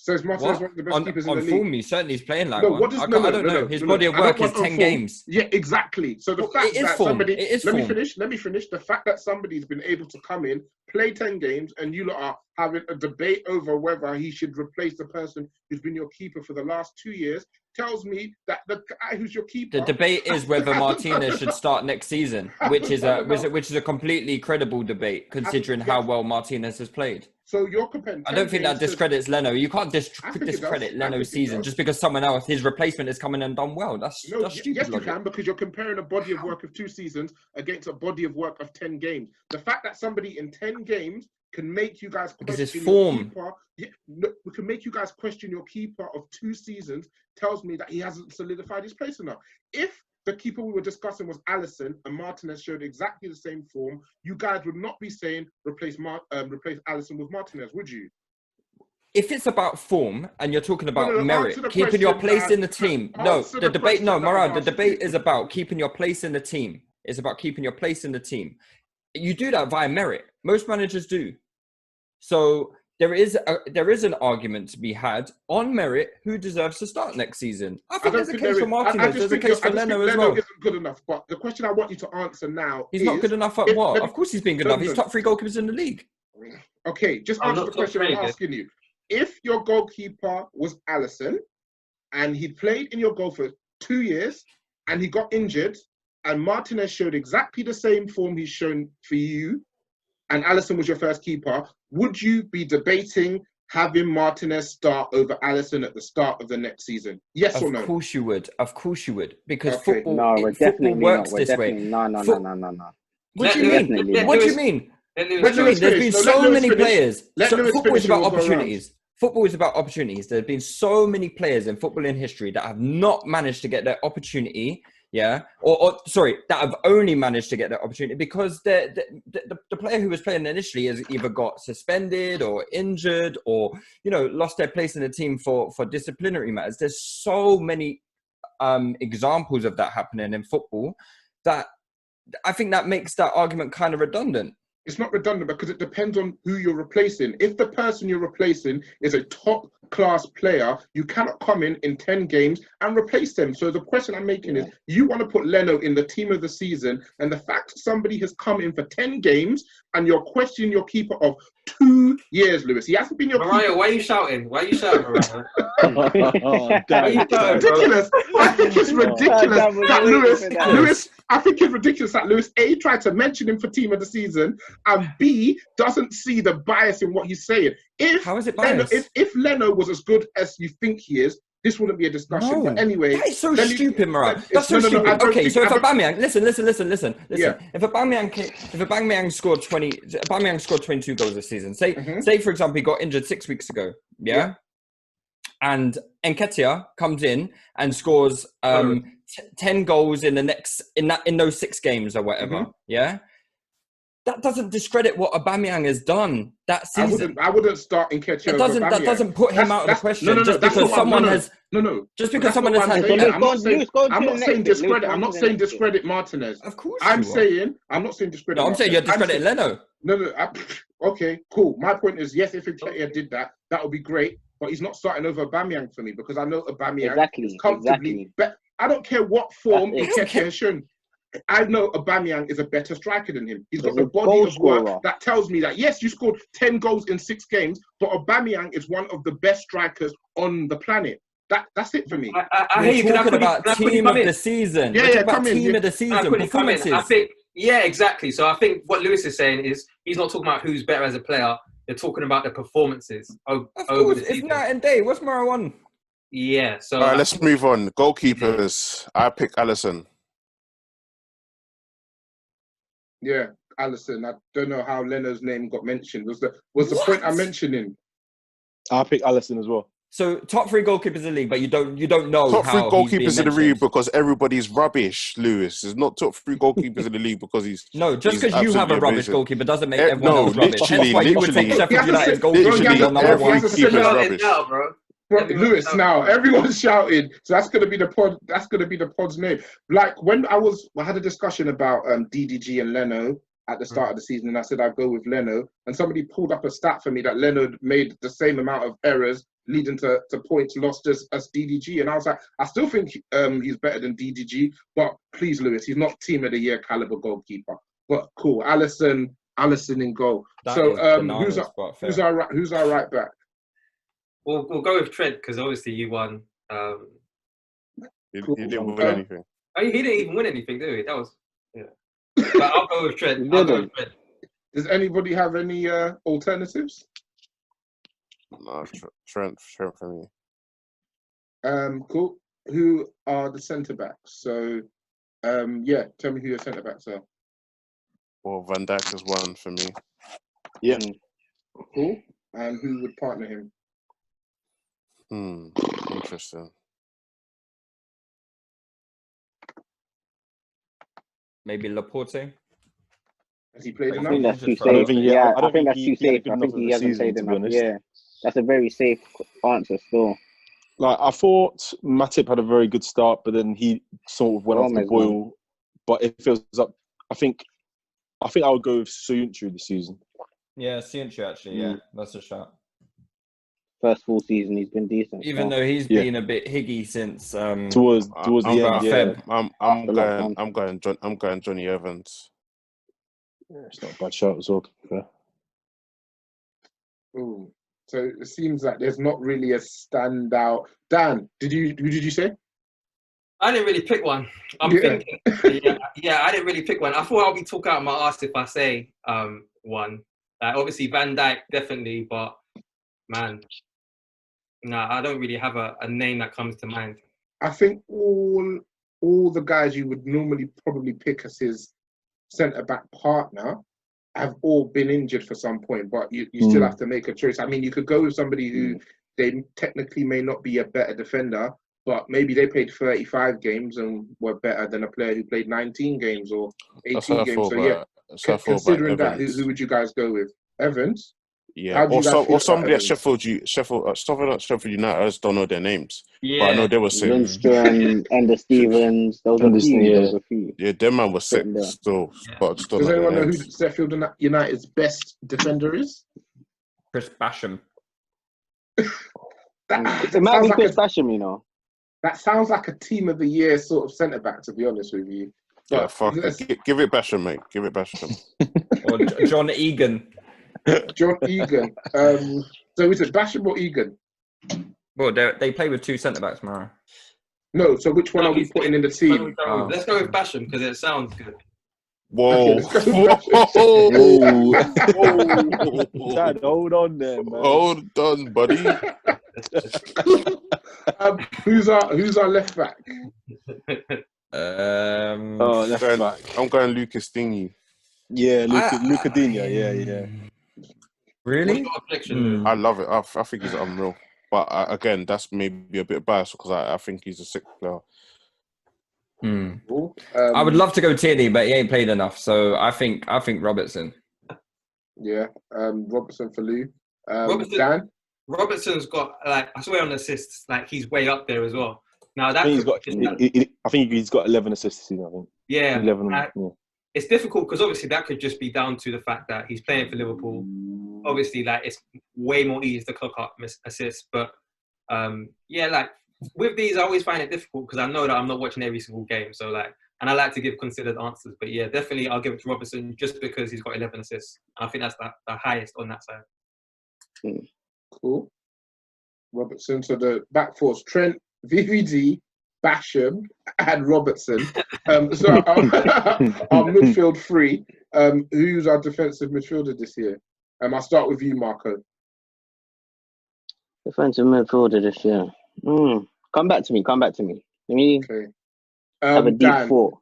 So is Martinez one of the best keepers in on the league? form, he certainly is playing like No, one. what does I no, don't know. His no, body of I don't work is want on 10 form. games. Yeah, exactly. So the Well, fact it is that form. somebody It is let form. me finish. The fact that somebody's been able to come in, play 10 games, and you lot are having a debate over whether he should replace the person who's been your keeper for the last 2 years tells me that the guy who's your keeper. The debate is whether Martinez should start next season, which is a completely credible debate considering how well Martinez has played. So you're comparing. I don't think that discredits Leno. You can't I think it discredit does. I think Leno's it season does. just because someone else, his replacement, has come in and done well. That's stupid Yes, logic. you can, because you're comparing a body of work of 2 seasons against a body of work of 10 games. The fact that somebody in 10 games can make you guys Because it's question form. your keeper. We can make you guys question your keeper of 2 seasons tells me that he hasn't solidified his place enough. If the keeper we were discussing was Alisson and Martinez showed exactly the same form, you guys would not be saying replace Alisson with Martinez, would you? If it's about form and you're talking about No, merit, answer the keeping your question, place in the team. No, answer the the debate. No, question that I'm Moran, the asking debate you. is about keeping your place in the team. It's about keeping your place in the team. You do that via merit. Most managers do. So there is an argument to be had on merit who deserves to start next season. I think there's a case for Martinez. There's a case for Leno as well. Leno isn't good enough. But the question I want you to answer now He's is... not good enough at what? Of course he's been good enough. He's No. top 3 goalkeepers in the league. Okay, just I'm answer not the question I'm top three, asking you. If your goalkeeper was Alisson and he played in your goal for 2 years, and he got injured, and Martinez showed exactly the same form he's shown for you, and Alisson was your first keeper, would you be debating having Martinez start over Alisson at the start of the next season? Yes or no? Of course you would. Of course you would. Because Okay. football, No, we're football definitely works not. We're this way. definitely no. What do you Let- mean? let What do you Lewis- mean? let Lewis What do you mean? Lewis There's finish. been No, let so Lewis many finish. players. Let Lewis Football finish is and about we'll go around. opportunities. Football is about opportunities. There have been so many players in football in history that have not managed to get their opportunity. Yeah, or sorry, that have only managed to get their opportunity because the player who was playing initially has either got suspended or injured or lost their place in the team for disciplinary matters. There's so many examples of that happening in football that I think that makes that argument kind of redundant. It's not redundant because it depends on who you're replacing. If the person you're replacing is a top-class player, you cannot come in 10 games and replace them. So the question I'm making is, you want to put Leno in the team of the season, and the fact somebody has come in for 10 games and you're questioning your keeper of 2 years, Lewis. He hasn't been your Morayo, keeper. why are you shouting? Why are you shouting, Morayo? Oh, damn. Ridiculous. I think it's ridiculous that Lewis. I think it's ridiculous that Lewis A tried to mention him for team of the season, and B doesn't see the bias in what he's saying. How is it Leno, biased? if Leno was as good as you think he is, this wouldn't be a discussion. No, But anyway, that is so stupid, Morayo. That's so I stupid. don't Okay, think- so if I don't- Aubameyang, listen. Yeah. If Aubameyang scored 22 goals this season. Mhm. Say for example, he got injured 6 weeks ago. Yeah. And Nketiah comes in and scores 10 goals in those 6 games or whatever. Mhm. Yeah. That doesn't discredit what Aubameyang has done that season. I wouldn't start Nketiah over Aubameyang. That doesn't put him out of the question just because someone has. Just because someone has had. I'm not saying discredit. I'm not saying discredit Martinez. Of course, I'm not saying discredit. No, I'm saying you're Martinez. discrediting Leno. No. Okay, cool. My point is, yes, if Nketiah did that, that would be great. But he's not starting over Aubameyang for me because I know Aubameyang is comfortably. I don't care what form Nketiah has shown. I know Aubameyang is a better striker than him. He's got the body of work that tells me that, yes, you scored 10 goals in 6 games, but Aubameyang is one of the best strikers on the planet. That's it for me. I hear you. We're talking about team of the season. Yeah, We're talking about come in. team of the season, performances. I think, yeah, exactly. So I think what Lewis is saying is he's not talking about who's better as a player. They're talking about the performances over course, the it's season. night and day. What's Morayo on? Yeah. So All right, let's move on. Goalkeepers. I pick Alisson. Yeah, Alisson. I don't know how Leno's name got mentioned. Was the point I'm mentioning? I'll pick Alisson as well. So top 3 goalkeepers in the league, but you don't know Top 3 how goalkeepers in the league mentioned. because everybody's rubbish, Lewis. There's not top 3 goalkeepers in the league because he's... No, just he's because you have a absolutely rubbish amazing. goalkeeper doesn't make Eh, everyone no, else rubbish. literally, That's why you would take literally. Sheffield United's Bro, goalkeeper you being have on to- number every 1. other Keeper's Now, rubbish. now, bro. Lewis, now everyone's shouting, so that's gonna be the pod. That's gonna be the pod's name. Like when I had a discussion about DDG and Leno at the start of the season, and I said I'd go with Leno, and somebody pulled up a stat for me that Leno made the same amount of errors leading to points lost as DDG, and I was like, I still think he's better than DDG, but please, Lewis, he's not team of the year caliber goalkeeper. But cool, Alisson in goal. That So is bananas, but fair. who's our right back? We'll go with Trent because obviously you won. He Cool. didn't win anything. He didn't even win anything, did he? That was But I'll go with Trent. Does anybody have any alternatives? No, Trent for me. Cool. Who are the centre backs? So, yeah, tell me who your centre backs are. Well, Van Dijk is one for me. Yeah. Cool. And who would partner him? Interesting. Maybe Laporte. Has he played I I enough? think that's too I don't safe. think he- Yeah, I don't I think that's think too he had a safe. good I enough think of he the hasn't season, played to be enough. honest. Yeah, that's a very safe answer still. Like I thought Matip had a very good start, but then he sort of went off the Gomez, man. boil. But if it was up, I think I would go with Soyuncu this season. Yeah, Cianci actually. Yeah, that's a shot. First full season, he's been decent. Even though he's been a bit higgy since towards the end, yeah. Feb. I'm going Johnny Evans. Yeah, it's not a bad shot as well. Yeah. Ooh. So it seems like there's not really a standout. Dan, who did you say? I didn't really pick one. I'm Yeah. thinking, I didn't really pick one. I thought I'll be talking out my ass if I say one. Obviously Van Dijk definitely, but man, I don't really have a name that comes to mind. I think all the guys you would normally probably pick as his centre back partner have all been injured for some point, but you still have to make a choice. I mean, you could go with somebody who they technically may not be a better defender, but maybe they played 35 games and were better than a player who played 19 games or 18 games. So yeah, considering that, who would you guys go with? Evans? Yeah, or somebody at Sheffield United. I just don't know their names. Yeah, but I know they were sick. Lundstrom, Ender Stevens, those are a few. Yeah, their man was sick still. But I just don't know their names. Does anyone know who Sheffield United's best defender is? Chris Basham. It might be Chris Basham, you know. That sounds like a team of the year sort of centre back, to be honest with you. But yeah, fuck it. Give it Basham, mate. Give it Basham. Or John Egan. John Egan. So is it Basham or Egan? Well, they play with two centre backs, Mara. No, so which one are we putting in the team? Let's go with Basham because it sounds good. Whoa. Dad, hold on there, man. Hold on, buddy. Who's our left back? Left back. I'm going Lucas Digne. Yeah, Luca Digne. Yeah. Really? I love it. I think he's unreal. But again, that's maybe a bit biased because I think he's a sick player. I would love to go Tierney, but he ain't played enough. So I think Robertson. Yeah, Robertson for Lou. Dan? Robertson's got I swear on assists, he's way up there as well. Now that I think he's got 11 assists this season. I think. Yeah, 11. It's difficult because obviously that could just be down to the fact that he's playing for Liverpool. Obviously, it's way more easy to clock up assists, but with these, I always find it difficult because I know that I'm not watching every single game. So and I like to give considered answers. But yeah, definitely I'll give it to Robertson just because he's got 11 assists. And I think that's the highest on that side. Cool. Robertson. So the back four's Trent, VVD, Basham, and Robertson. So our midfield three. Who's our defensive midfielder this year? I'll start with you, Marco. Defensive midfielder this year. Come back to me. Let me have a deep thought.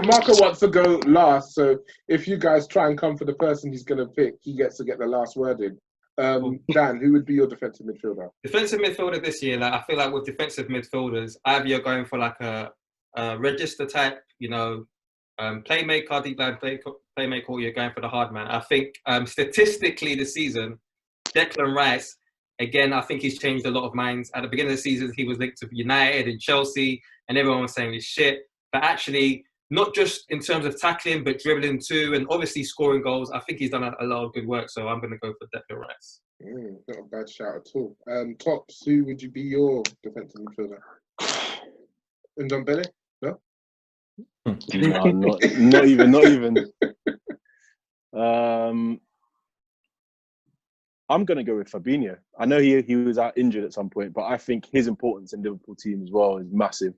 Marco wants to go last, so if you guys try and come for the person he's going to pick, he gets to get the last word in. Dan, who would be your defensive midfielder? Defensive midfielder this year, I feel like with defensive midfielders, either you're going for a register type, playmaker, deep line playmaker, or you're going for the hard man. I think statistically this season, Declan Rice, again, I think he's changed a lot of minds. At the beginning of the season, he was linked to United and Chelsea, and everyone was saying this shit. But actually, not just in terms of tackling, but dribbling too, and obviously scoring goals. I think he's done a lot of good work, so I'm going to go for Declan Rice. Not a bad shout at all. Tops, who would you be your defensive midfielder? Ndombele? No? No, not even. I'm going to go with Fabinho. I know he was out injured at some point, but I think his importance in the Liverpool team as well is massive.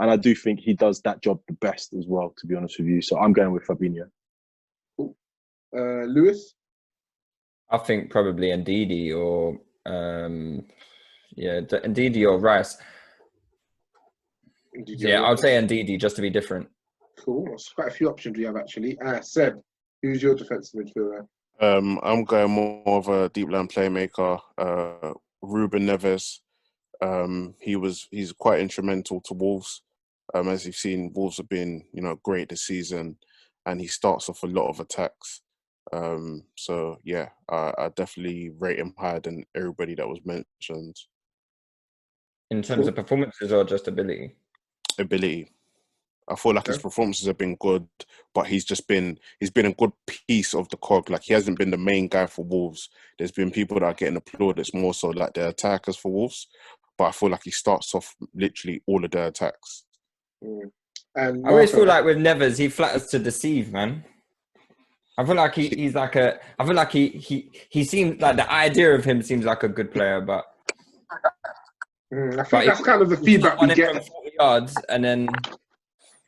And I do think he does that job the best as well, to be honest with you. So I'm going with Fabinho. Cool. Lewis? I think probably Ndidi or Ndidi or Rice. I would say Ndidi just to be different. Cool. There's quite a few options we have actually. Seb, who's your defensive midfielder? I'm going more of a deep line playmaker. Ruben Neves. He's quite instrumental to Wolves. As you've seen, Wolves have been, great this season, and he starts off a lot of attacks. I definitely rate him higher than everybody that was mentioned. In terms of performances or just ability? Ability. I feel like his performances have been good, but he's been a good piece of the cog. He hasn't been the main guy for Wolves. There's been people that are getting applauded. It's more so the attackers for Wolves. But I feel like he starts off literally all of their attacks. And I always feel like with Neves, he flatters to deceive, man. I feel like he's like a. I feel like he seems like the idea of him seems like a good player, but I think that's kind of the if feedback we someone in get. from 40 yards, and then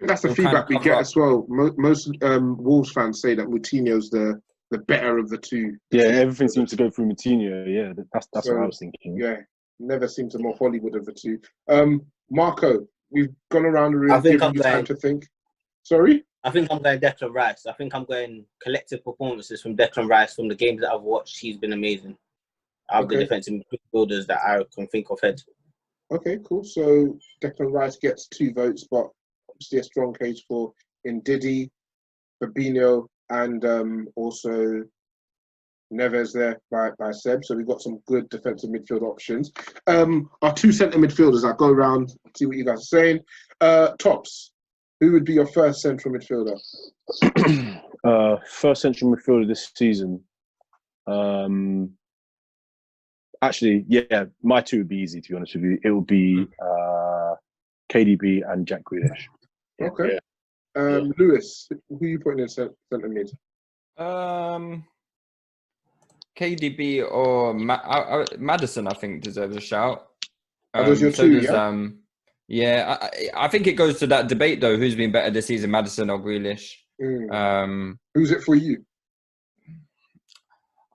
That's the he'll kind of feedback we cover get up. as well. Most Wolves fans say that Moutinho's the better of the two. Yeah, everything seems to go through Moutinho. Yeah, that's So, what I was thinking. Yeah, never seems the more Hollywood of the two. Marco, we've gone around the room, I think given I'm you time going. to think. Sorry? I think I'm going Declan Rice. I think I'm going collective performances from Declan Rice from the games that I've watched. He's been amazing. Out of the Okay. defensive midfielders that I can think of head. Okay, cool. So Declan Rice gets 2 votes, but obviously a strong case for Ndidi, Fabinho, and also Neves there by Seb. So we've got some good defensive midfield options. Our 2 centre midfielders, I'll go around, see what you guys are saying. Tops, who would be your first central midfielder? First central midfielder this season. Actually, yeah, my 2 would be easy, to be honest with you. It would be KDB and Jack Grealish. Okay. Yeah. Lewis, who are you putting in centre mid? KDB or Madison, I think, deserves a shout. Are those your so 2, does, yeah? I think it goes to that debate though. Who's been better this season, Madison or Grealish? Who's it for you?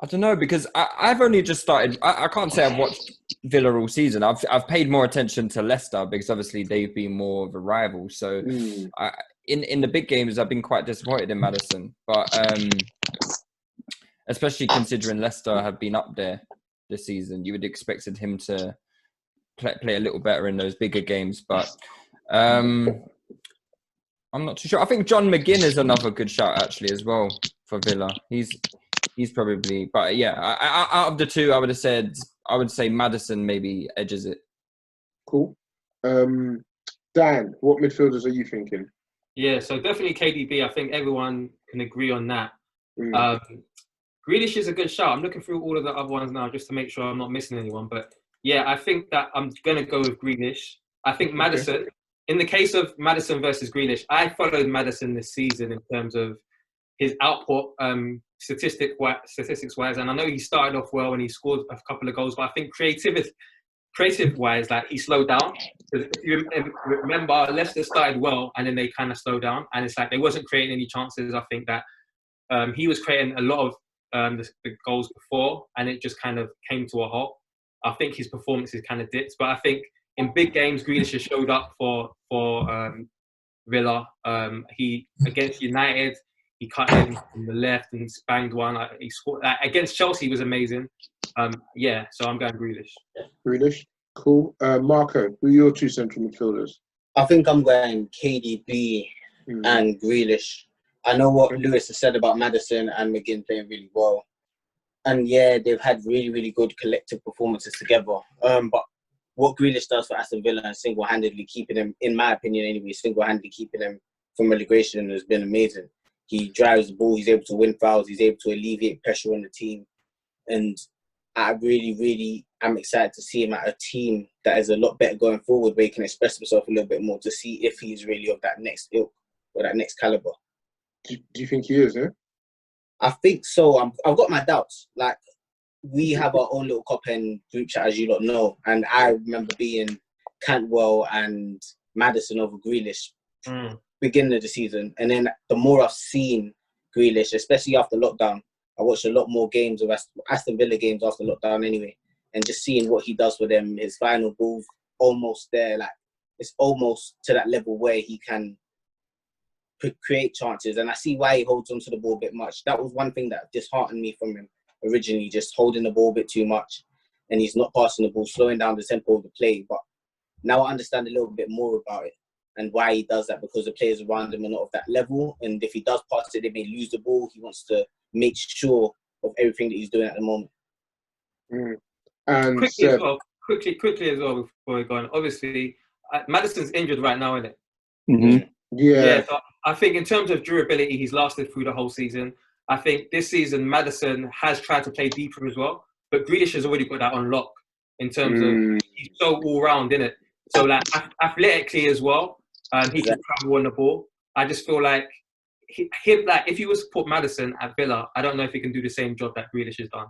I don't know, because I've only just started. I can't say I've watched Villa all season. I've paid more attention to Leicester because obviously they've been more of a rival. So in the big games, I've been quite disappointed in Madison. But especially considering Leicester have been up there this season, you would have expected him to play a little better in those bigger games. But I'm not too sure. I think John McGinn is another good shout actually as well for Villa. He's probably, but yeah, out of the 2, I would say Madison maybe edges it. Cool. Dan, what midfielders are you thinking? Yeah, so definitely KDB. I think everyone can agree on that. Grealish is a good shout. I'm looking through all of the other ones now just to make sure I'm not missing anyone. But yeah, I think that I'm going to go with Grealish. I think Madison, in the case of Madison versus Grealish, I followed Madison this season in terms of his output, statistics-wise, and I know he started off well and he scored a couple of goals, but I think creative-wise, like he slowed down. If you remember, Leicester started well and then they kind of slowed down, and it's like they wasn't creating any chances. I think that he was creating a lot of the goals before, and it just kind of came to a halt. I think his performances kind of dipped, but I think in big games, Grealish has showed up for Villa. He against United. He cut in from the left and banged one. He scored against Chelsea. Was amazing. Yeah, so I'm going Grealish. Grealish, cool. Marco, who are your 2 central midfielders? I think I'm going KDB and Grealish. I know what Lewis has said about Madison and McGinn playing really well. And yeah, they've had really, really good collective performances together. But what Grealish does for Aston Villa and single-handedly keeping them, in my opinion anyway, single-handedly keeping them from relegation has been amazing. He drives the ball, he's able to win fouls, he's able to alleviate pressure on the team. And I really, really am excited to see him at a team that is a lot better going forward, where he can express himself a little bit more to see if he's really of that next ilk or that next caliber. Do you think he is, I think so. I've got my doubts. Like, we have our own little Copen group chat, as you lot know. And I remember being Cantwell and Madison over Grealish beginning of the season. And then the more I've seen Grealish, especially after lockdown, I watched a lot more games of Aston Villa games after lockdown anyway. And just seeing what he does for them, his final balls almost there. Like, it's almost to that level where he can create chances. And I see why he holds onto the ball a bit much. That was one thing that disheartened me from him originally, just holding the ball a bit too much. And he's not passing the ball, slowing down the tempo of the play. But now I understand a little bit more about it and why he does that, because the players around him are not of that level. And if he does pass it, they may lose the ball. He wants to make sure of everything that he's doing at the moment. And quickly as well, before we go on. Obviously, Madison's injured right now, isn't it? Mm-hmm. Yeah. So I think in terms of durability, he's lasted through the whole season. I think this season, Madison has tried to play deeper as well, but Grealish has already got that on lock in terms of he's so all-round, innit? So, like, athletically as well, he can travel on the ball. I just feel like him, like, if you was to put Maddison at Villa, I don't know if he can do the same job that Grealish has done.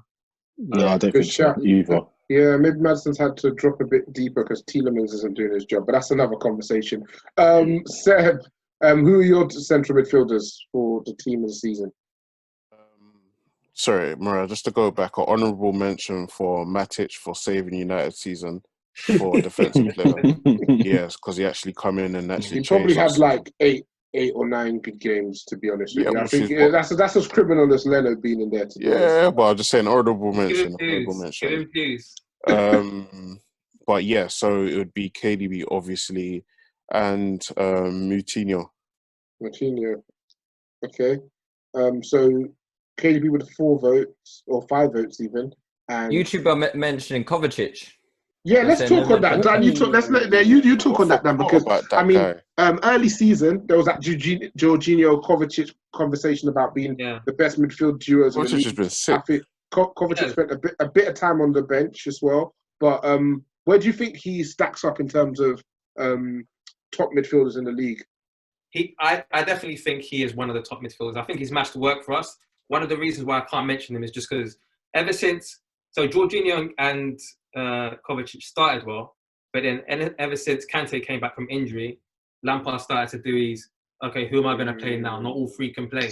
No, I don't Good think so shout. either. Yeah, maybe Madison's had to drop a bit deeper because Tielemans isn't doing his job, but that's another conversation. Seb, who are your central midfielders for the team of the season? Sorry, Morayo, just to go back, an honourable mention for Matic for saving United season for defensive player. Yes, because he actually come in and actually He probably changed our had season. like eight or nine good games, to be honest with Yeah, you. I which think is that's as criminal as Leno being in there. To be honest. Yeah, but I'm just saying honourable Give him mention. Honourable views. mention. Give him views. But yeah, so it would be KDB obviously, and Moutinho. Martinho. Okay. So KDB with 4 votes or 5 votes even. And YouTuber mentioning Kovacic. yeah, They're let's saying talk they're on that, Dan. You talk on that, Dan, Forgot because about that I mean, guy. early season there was that Jorginho Kovacic conversation about being Yeah. the best midfield duos in the Kovacic league. has been I sick. think Kovacic Yeah. spent a bit of time on the bench as well. But where do you think he stacks up in terms of top midfielders in the league? I definitely think he is one of the top midfielders. I think he's matched the work for us. One of the reasons why I can't mention him is just because ever since, so Jorginho and Kovacic started well, but then ever since Kante came back from injury, Lampard started to do his, okay, who am I going to play now? Not all three can play.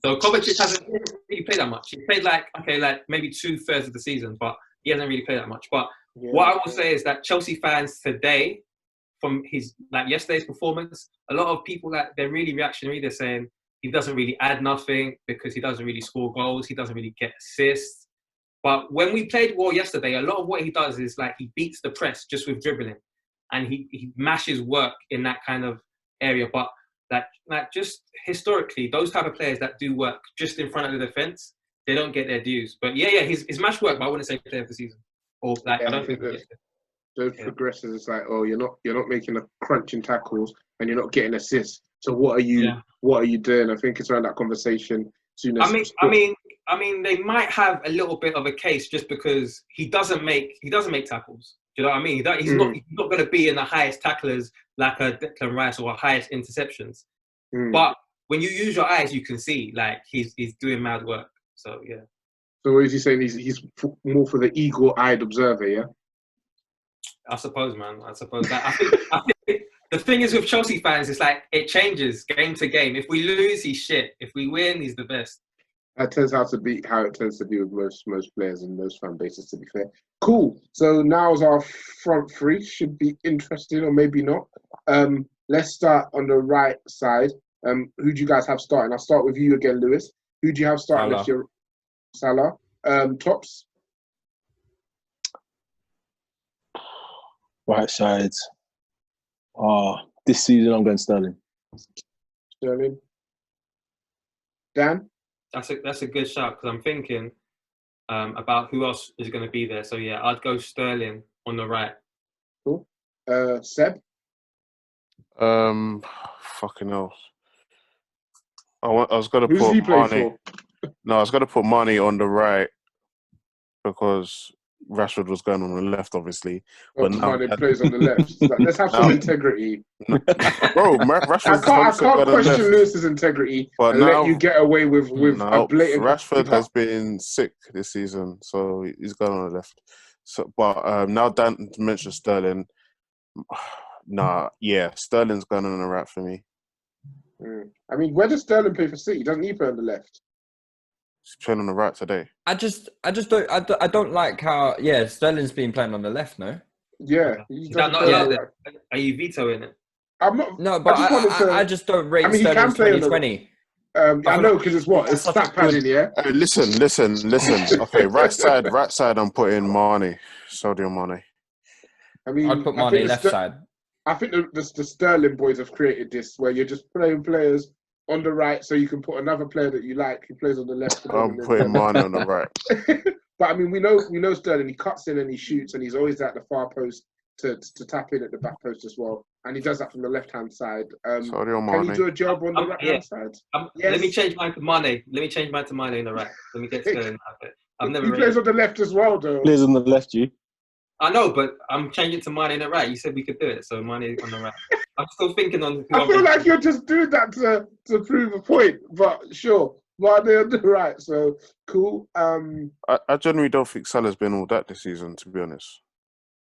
So Kovacic hasn't really played that much. He played like maybe 2/3 of the season, but he hasn't really played that much. But what I will say is that Chelsea fans today, from his yesterday's performance, a lot of people they're really reactionary. They're saying he doesn't really add nothing because he doesn't really score goals. He doesn't really get assists. But when we played well yesterday, a lot of what he does is he beats the press just with dribbling, and he mashes work in that kind of area. But just historically, those type of players that do work just in front of the defense, they don't get their dues. But his match work, but I wouldn't say player of the season. Or I don't think those progressors. It's you're not making the crunching tackles and you're not getting assists. So what are you doing? I think it's around that conversation. I mean, they might have a little bit of a case just because he doesn't make tackles. Do you know what I mean? He's not going to be in the highest tacklers like a Declan Rice or highest interceptions. But when you use your eyes, you can see he's doing mad work. So yeah. So what is he saying? He's more for the eagle-eyed observer, yeah. I suppose, man. I suppose. I think the thing is with Chelsea fans, it's it changes game to game. If we lose, he's shit. If we win, he's the best. That tends how it tends to be with most players and most fan bases, to be fair. Cool. So now's our front three. Should be interesting or maybe not. Let's start on the right side. Who do you guys have starting? I'll start with you again, Lewis. Who do you have starting? Salah. Tops. Right side. This season I'm going Sterling. Sterling. Dan? That's a good shout because I'm thinking about who else is going to be there. So yeah, I'd go Sterling on the right. Cool. Seb? Fucking hell. I was going to Who's put he play Mane. for? No, I was going to put Mane on the right because Rashford was going on the left, obviously. But Mane plays on the left. Let's have some integrity. Bro, Rashford. I can't question Lewis's integrity and let you get away with a blatant. Rashford has been sick this season, so he's going on the left. So, but now Dan mentioned Sterling. Sterling's going on the right for me. I mean, where does Sterling play for City? Doesn't he play on the left? He's playing on the right today. I don't like how Sterling's been playing on the left. No. Yeah. Is that not allowed? Are you vetoing it? I'm not. No, but I just don't rate Sterling's 2020. I know because it's stat padding, yeah. Listen. Okay, right side. I'm putting Mane, Sadio Mane. I mean, I'd put Mane left side. I think the Sterling boys have created this where you're just playing players on the right, so you can put another player that you like who plays on the left. I'm putting Mane on the right. But I mean, we know Sterling. He cuts in and he shoots, and he's always at the far post to tap in at the back post as well. And he does that from the left hand side. Can you do a job on the right hand side? Yes. Let me change mine to Mane. In the right. Let me get Sterling out of it. He plays on the left as well, though. Plays on the left, you. I know, but I'm changing to Mane in the right. You said we could do it, so Mane on the right. I'm still thinking on. who I I'm feel gonna like choose. you're just doing that to prove a point, but sure. Mane on the right, so cool. I generally don't think Salah's been all that this season, to be honest.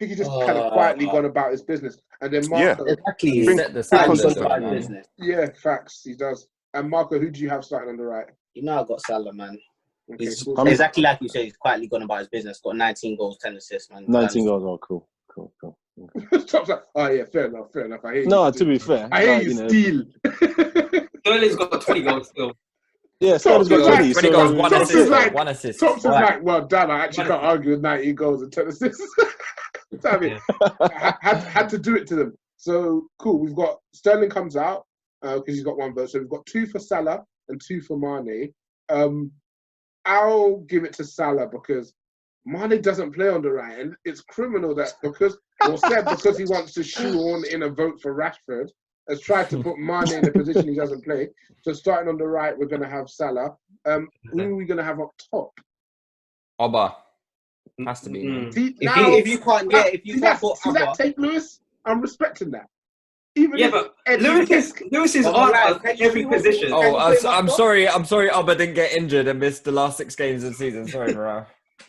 I think he just kind of quietly gone about his business, and then Yeah. Marco. Exactly. I He think- set the Quietly standard, gone about though, his man. business. Yeah, facts. He does. And Marco, who do you have starting on the right? You know, I got Salah, man. Okay, He's cool. I'm- exactly like you say. He's quietly gone about his business. Got 19 goals, 10 assists, man. 19 goals. Oh, cool. Top side. Oh yeah, fair enough. I hear you. No, to be fair, I hear like, you know, steal. Sterling's got 20 goals still. yeah, Sterling's got Tops is 20. like- 20 goals, so one Tops assist, is like- one assist. Tops is Alright. like, well, damn, I actually can't argue with 19 goals and 10 assists. Damn it. Had to do it to them. So, cool. We've got Sterling comes out because he's got one vote. So we've got 2 for Salah and 2 for Mane. I'll give it to Salah because Mane doesn't play on the right. And it's criminal that because he wants to shoehorn in a vote for Rashford, has tried to put Mane in a position he doesn't play. So starting on the right, we're going to have Salah. Who are we going to have up top? Oba. Has to be. man. See, If you can't get, if you can't put see that Abba, take, Lewis? I'm respecting that. Even Yeah, if but Eddie Lewis is Well, on right, can you every see position. what- Oh, Can you put him up I'm top? sorry. Oba didn't get injured and missed the last 6 games of the season. Sorry, Morayo.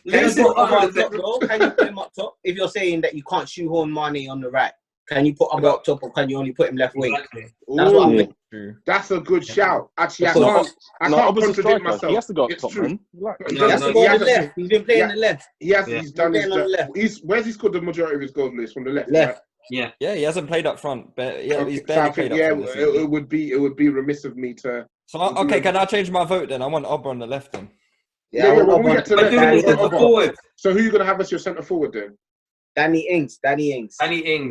can Lewis you is put Abba on up top, though? Can you put him up top? If you're saying that you can't shoehorn Mane on the right, can you put Abba up top, or can you only put him left wing? Exactly. That's what I'm Ooh, thinking. True. that's a good shout. Actually, I Because- can't, I No, can't Abba's a contradict striker. myself. He has to go up It's top, true. man. Like, He No, He has no, to go he on the hasn't- left. He's been playing Yeah. the left. Yeah. He's done He's playing on the his. Where's he scored the majority of his goals, Lewis? From the left. Left. Right? Yeah. Yeah, he hasn't played up front, but yeah, Okay, he's so barely I think, played up yeah, front this season. it would be remiss of me to. So okay, can I change my vote then? I want Oba on the left then. Yeah, I when want we Abba get to on But the left, doing we'll it go centre Abba. forward. So who are you gonna have as your centre forward then? Danny Ings. Danny Ings,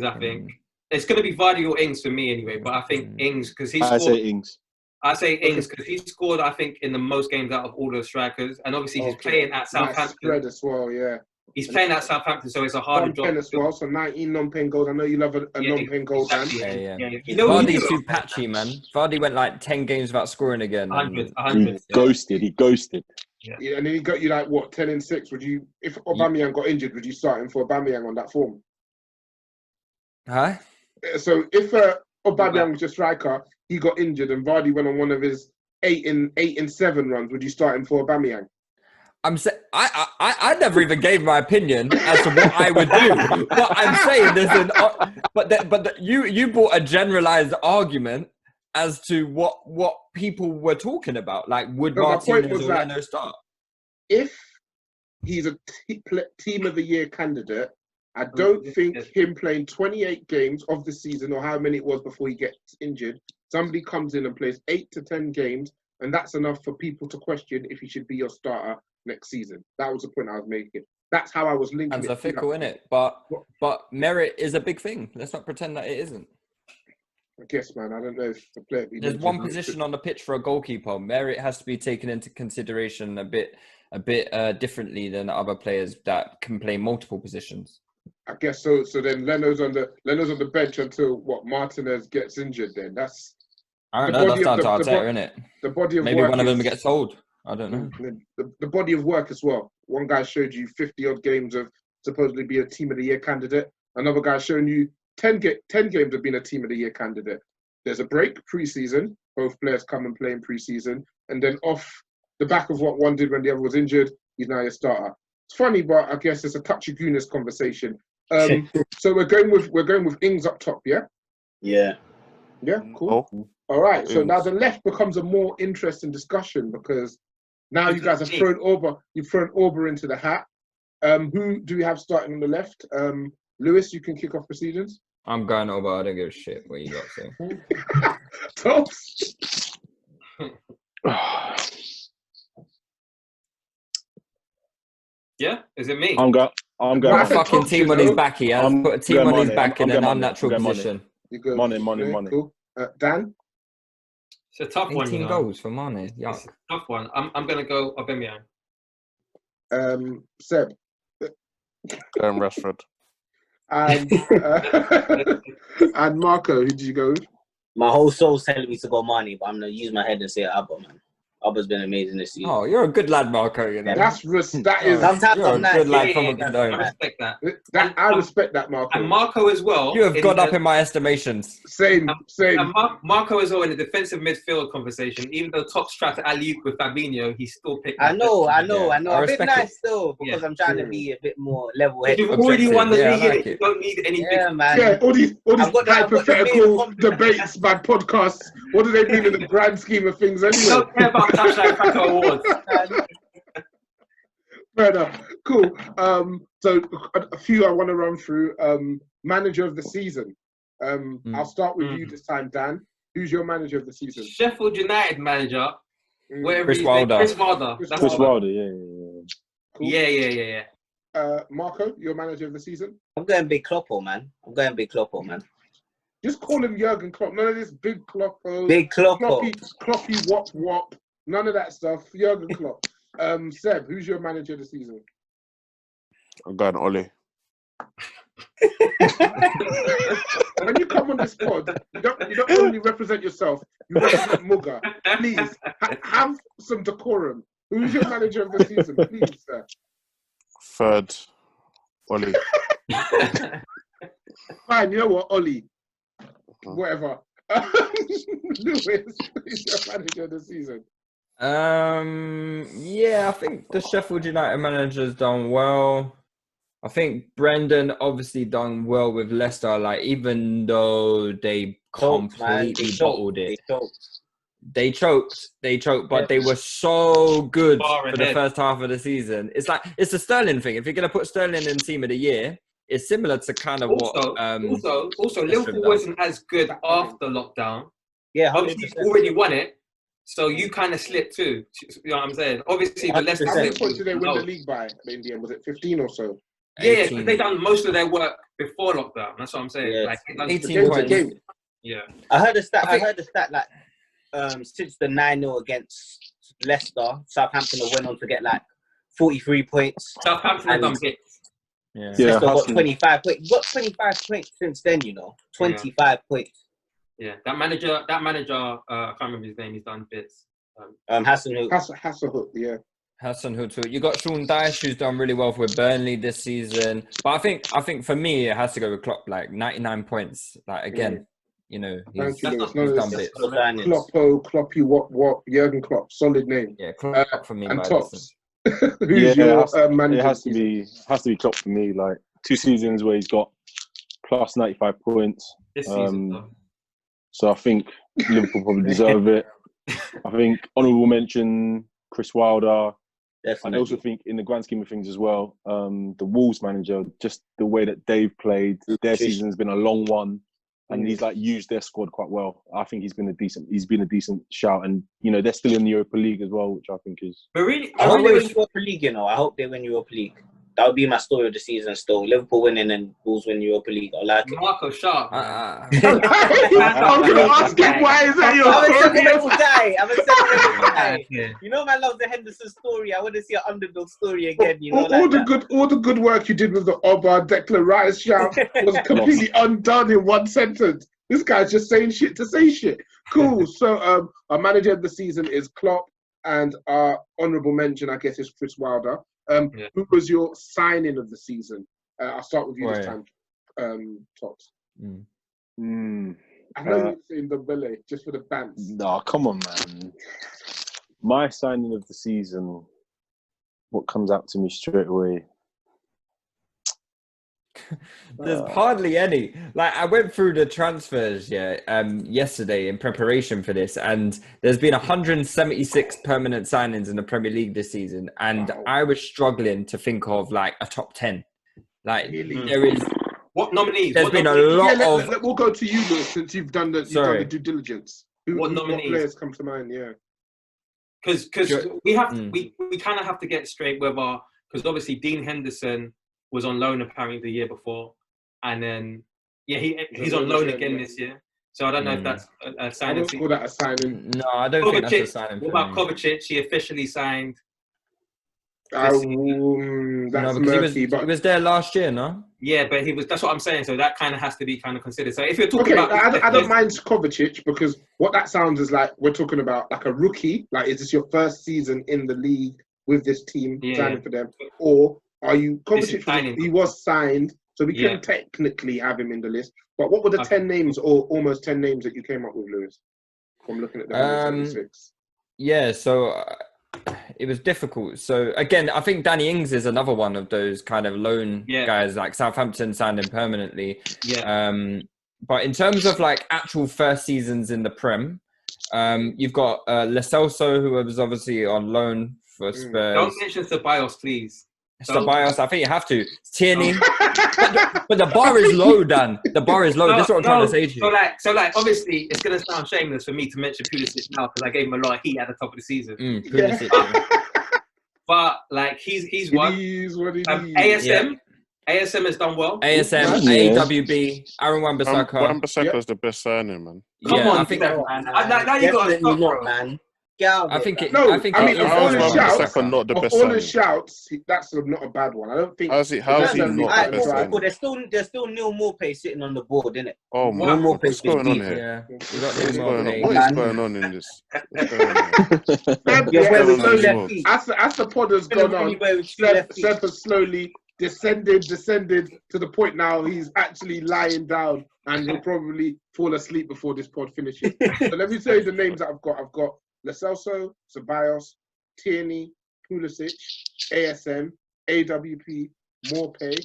I think. It's going to be Vardy or Ings for me anyway, but I think Ings because he I scored. say Ings. I say Ings because he scored, I think, in the most games out of all the strikers. And obviously he's Okay. playing at Nice Southampton. spread as well, yeah. He's playing at Southampton, so it's a harder job. Non-pen as well, so 19 non-pen goals. I know you love a Yeah, non-pen goal, Dan. exactly. Yeah. You know, Vardy's too patchy, man. Vardy went like 10 games without scoring again. 100. He ghosted. Yeah, and then he got you like what 10 and 6. Would you, if Aubameyang got injured, would you start him for Aubameyang on that form? Huh? So if Aubameyang was your striker, he got injured, and Vardy went on one of his 8 and 7 runs, would you start him for Aubameyang? I never even gave my opinion as to what I would do. But I'm saying there's you brought a generalized argument as to what people were talking about. Like, would No, my point Martinez was or that- Leno start? If he's a team of the year candidate, I don't think him playing 28 games of the season or how many it was before he gets injured, somebody comes in and plays 8 to 10 games, and that's enough for people to question if he should be your starter next season. That was the point I was making. That's how I was linking Hands it. are fickle, innit? But merit is a big thing. Let's not pretend that it isn't. I guess, man. I don't know if the player. There's one position on the pitch for a goalkeeper. Merit has to be taken into consideration a bit differently than other players that can play multiple positions. I guess so. So then Leno's on the bench until what Martinez gets injured. Then that's I don't The know. body That's of down the- to the Arteta, bo- innit? the body of Maybe work. one of them is- gets sold. I don't know. The body of work as well. One guy showed you 50 odd games of supposedly be a team of the year candidate. Another guy showing you 10 games of being a team of the year candidate. There's a break pre-season. Both players come and play in pre-season, and then off the back of what one did when the other was injured, he's now your starter. It's funny, but I guess it's a touchy gooness conversation. So we're going with Ings up top, yeah. Yeah. Yeah, cool. Oh, All right, so Ings. now the left becomes a more interesting discussion because now you guys have thrown Auber into the hat. Who do we have starting on the left? Lewis, you can kick off proceedings. I'm going over. I don't give a shit what you got to say. Tops. Yeah, is it me? I'm going. Put a Right, fucking Tops, team you on his know. back. He has I'm put a team going on his Mane. back in I'm an going Mane. unnatural I'm going position. You go. Money. Cool. Dan. It's a tough one, 18 you know. goals for Mane. It's Yuck. a tough one. I'm gonna go Aubameyang. Seb. Rashford. And and Marco, who did you go with? My whole soul's telling me to go Mane, but I'm gonna use my head and say Abba, man. Aubba's been amazing this season. Oh, you're a good lad, Marco. You know. That is Sometimes You're I'm a nice. good lad yeah, from yeah, a good yeah. home. I respect that. I respect that, Marco. And Marco as well. You have gone the- up in my estimations. Same. And Marco as well in the defensive midfield conversation. Even though top strat alley-oop with Fabinho, he still picked. I know. I A bit respect nice though, because Yeah. I'm trying to be a bit more level-headed. You've already won the Objective, league. yeah, I like You it. don't need any Yeah, man. Yeah, all these I've got the hypothetical main debates by podcasts. What do they mean in the grand scheme of things You anyway? don't care about Touchline Fracas awards. Fair enough. Cool. So a few I want to run through. Manager of the season. I'll start with you this time, Dan. Who's your manager of the season? Sheffield United manager. Whatever Chris his name- Wilder. Chris Wilder. Chris That's Chris the one. Wilder, yeah. Cool. Yeah. Marco, your manager of the season? I'm going big Kloppo, man. Just call him Jurgen Klopp. None of this big Kloppo. Big Kloppo. Kloppy, wop. None of that stuff. Jurgen Klopp. Seb, who's your manager of the season? I'm going Ollie. When you come on this pod, you don't only represent yourself, you represent Muga. Please, have some decorum. Who's your manager of the season? Please, sir. Third, Ollie. Fine, you know what, Ollie? Whatever. Lewis, who's your manager of the season? Yeah, I think the Sheffield United manager's done well. I think Brendan obviously done well with Leicester. Like, even though they completely bottled it, they choked, but they were so good Far for the ahead. first half of the season. It's like, it's a Sterling thing. If you're gonna put Sterling in Team of the Year, it's similar to kind of Also, Liverpool wasn't as good after lockdown. Yeah, Obviously, 100%. you already won it, so you kind of slipped too. You know what I'm saying? Obviously, the Leicester. How many 100%. points did they win the league by in the end? Was it 15 or so? Yeah, 18. because they done most of their work before lockdown. That's what I'm saying. Yeah. Like, they done 18 Game to points. game. Yeah. I heard a stat. I think- I heard a stat like since the 9-0 against Leicester, Southampton have went on to get like 43 points. Southampton have done bits. Yeah. Yeah, Leicester got Hudson. 25 points. Got 25 points since then. 25 points. Yeah, that manager. I can't remember his name. He's done bits. Hassan, Hasselhout, yeah. Hassan Hutu. You got Sean Dyche, who's done really well with Burnley this season. But I think for me, it has to go with Klopp. Like 99 points. Like again, he's Thank you, Lewis. he's No, done it's bits. Kloppo, Kloppy, wop. Jurgen Klopp, solid name. Yeah, Klopp for me. And by Tops. distance. Who's your manager? It has to be Klopp for me. Like 2 seasons where he's got plus 95 points. This season, though. So I think Liverpool probably deserve it. I think honourable mention Chris Wilder. And I also think in the grand scheme of things as well, the Wolves manager, just the way that they've played, their season's been a long one, and he's like used their squad quite well. I think he's been a decent shout, and they're still in the Europa League as well, which I think is. But really, I hope they win Europa League. I hope they win Europa League. That would be my story of the season. Still, Liverpool winning and Wolves win Europa League. I like it. Marco Sharp. I'm going to ask him why is that your I'm a story? sentimental guy. Yeah. Man loves the Henderson story. I want to see an underdog story again. All the good work you did with the Oba Declan Rice shout was completely undone in one sentence. This guy's just saying shit to say shit. Cool. So our manager of the season is Klopp, and our honourable mention, I guess, is Chris Wilder. Who was your signing of the season? I'll start with you this time, Tops. I know you're saying the belly just for the bands. No, come on, man. My signing of the season, what comes out to me straight away? There's hardly any. Like, I went through the transfers yesterday in preparation for this, and there's been 176 permanent signings in the Premier League this season, and I was struggling to think of like a top 10. Like, there is. What nominees? There's been a lot of. We'll go to you, Lewis, since you've done the due diligence. What What nominees? players come to mind? Yeah. Because we kind of have to get straight whether, because obviously Dean Henderson was on loan apparently the year before, and then he's on loan again this year. So I don't know if that's a I signing. don't call that a signing. No, I don't think that's a signing. What about Kovacic? He officially signed. That's No, because murky, he was there last year, no? Yeah, but he was. That's what I'm saying. So that kind of has to be kind of considered. So if you're talking okay. about, I don't mind Kovacic because what that sounds is like we're talking about like a rookie. Like, is this your first season in the league with this team signing for them, or are you Kovacic? He was signed, so we can technically have him in the list. But what were the 10 names or almost 10 names that you came up with, Lewis? From looking at the 76. Yeah, so it was difficult. So again, I think Danny Ings is another one of those kind of loan guys. Like Southampton signed him permanently. Yeah. But in terms of like actual first seasons in the Prem, you've got Lo Celso, who was obviously on loan for Spurs. Don't mention Ceballos, please. Ceballos, I think you have to. Tierney, but the bar is low, Dan. The bar is low. This is what I'm trying to say to you. So like, obviously, it's gonna sound shameless for me to mention Pulisic now because I gave him a lot of heat at the top of the season. Pulisic, but like, he's one. ASM has done well. ASM, AWB, Aaron Wan-Bissaka. Wan-Bissaka is the best signing, man. Come on, I think man. Now you got to stop, bro. man. I think it. No, I think I mean, it is. of all the shouts, not the best all signing. the shouts, that's not a bad one. I don't think. How's he not the best signing? There's still Neil Maupay sitting on the board, isn't it? Oh man, what's going on here? Yeah, you got Neil Maupay. What is going on in this? As the pod has gone on, Seth has slowly descended to the point now he's actually lying down and he'll probably fall asleep before this pod finishes. So let me tell you the names that I've got. I've got Lo Celso, Ceballos, Tierney, Pulisic, ASM, AWP, Maupay.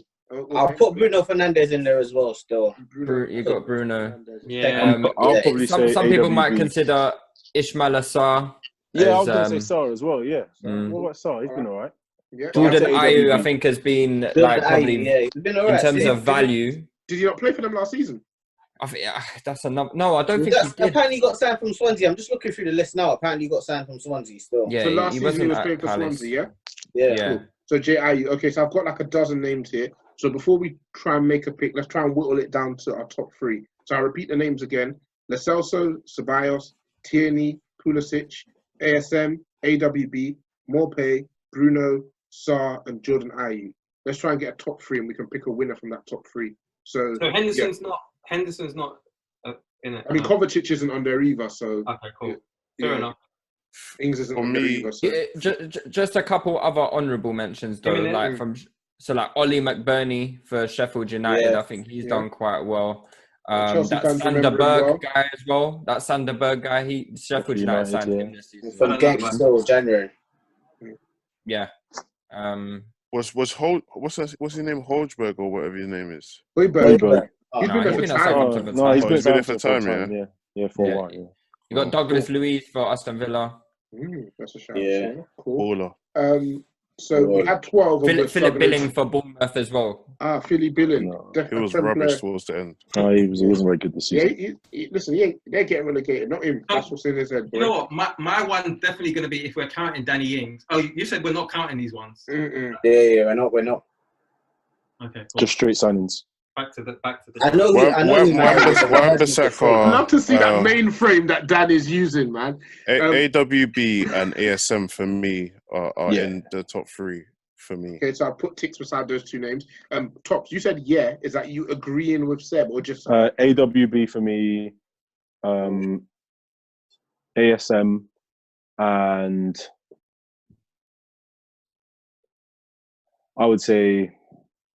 I'll put Bruno Fernandes in there as well. Still, You got Bruno. Yeah, I'll probably say some people AWB. might consider Ismail Assar. Yeah, I was going to say Sarr as well. Yeah, Mm. what about Sarr? He's been all right. Yeah. Jordan I'd say Ayew, AWB. I think, has been like probably he's been all right. in terms of value. Did he not play for them last season? I think that's another. No, I don't think he did. Apparently, he got signed from Swansea. I'm just looking through the list now. Apparently, he got signed from Swansea still. Yeah, So last he season wasn't he was at playing for Palace. Swansea, Yeah. Cool. So Jay Ayew. Okay, so I've got like a dozen names here. So before we try and make a pick, let's try and whittle it down to our top three. So I'll repeat the names again. Lo Celso, Ceballos, Tierney, Pulisic, ASM, AWB, Maupay, Bruno, Sarr, and Jordan Ayew. Let's try and get a top three and we can pick a winner from that top three. So Henderson's not in it. I mean, Kovacic isn't on there either, so... Okay, cool. Fair enough. Ings isn't on there either, so... Just a couple other honourable mentions, though. Like Ollie McBurney for Sheffield United. I think he's done quite well. That Sanderberg guy as well. That Sanderberg guy, Sheffield United signed him this season. From Genk still, January. Yeah. What's his name? Holzberg or whatever his name is. Højbjerg. He's No, been he's there been for at time. Southampton for No, time. he's been there there for for time, time. Yeah, for a while. Yeah. You got Douglas Luiz for Aston Villa. That's a shout. Yeah. Cool. Baller. So we had 12. Philip Billing for Bournemouth as well. Philly Billing. No, He was rubbish towards the end. No, he wasn't very good this Yeah, season. they're getting relegated, not him. That's what's in his head. You know what? My one definitely going to be if we're counting Danny Ings. Oh, you said we're not counting these ones. Mm-mm. Yeah, we're not. Okay, cool. Just straight signings. Back to the. I know. Wan-Bissaka, I'd love to see that mainframe that Dan is using, man. AWB and ASM for me are in the top three for me. Okay, so I'll put ticks beside those two names. Tops, you said yeah. Is that you agreeing with Seb or just... AWB for me, ASM, and I would say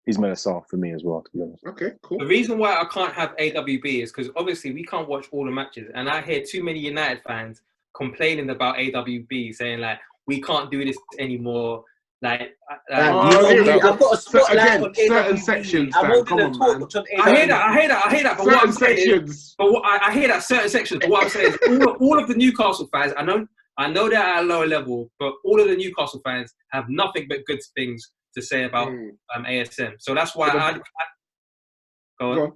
Ismail Assar for me as well, to be honest. Okay, cool. The reason why I can't have AWB is because obviously we can't watch all the matches, and I hear too many United fans complaining about AWB, saying like we can't do this anymore. Like, I've got a spotlight on certain AWB. sections. I'm holding a torch on AWB. I hear that. But what I'm saying is, I hear that certain sections. But what I'm saying is, all of the Newcastle fans, I know they're at a lower level, but all of the Newcastle fans have nothing but good things to say about ASM. So that's why go on.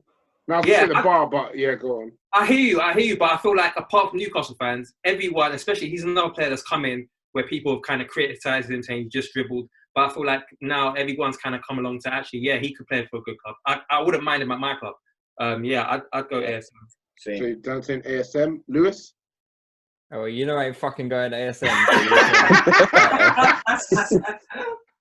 Now I've set the bar, but yeah, go on. I hear you, but I feel like apart from Newcastle fans, everyone, especially he's another player that's come in where people have kind of criticised him, saying he just dribbled. But I feel like now everyone's kind of come along to actually, yeah, he could play for a good club. I wouldn't mind him at my club. I'd go ASM. So Dan saying ASM. Lewis? Oh, you know I ain't fucking going to ASM.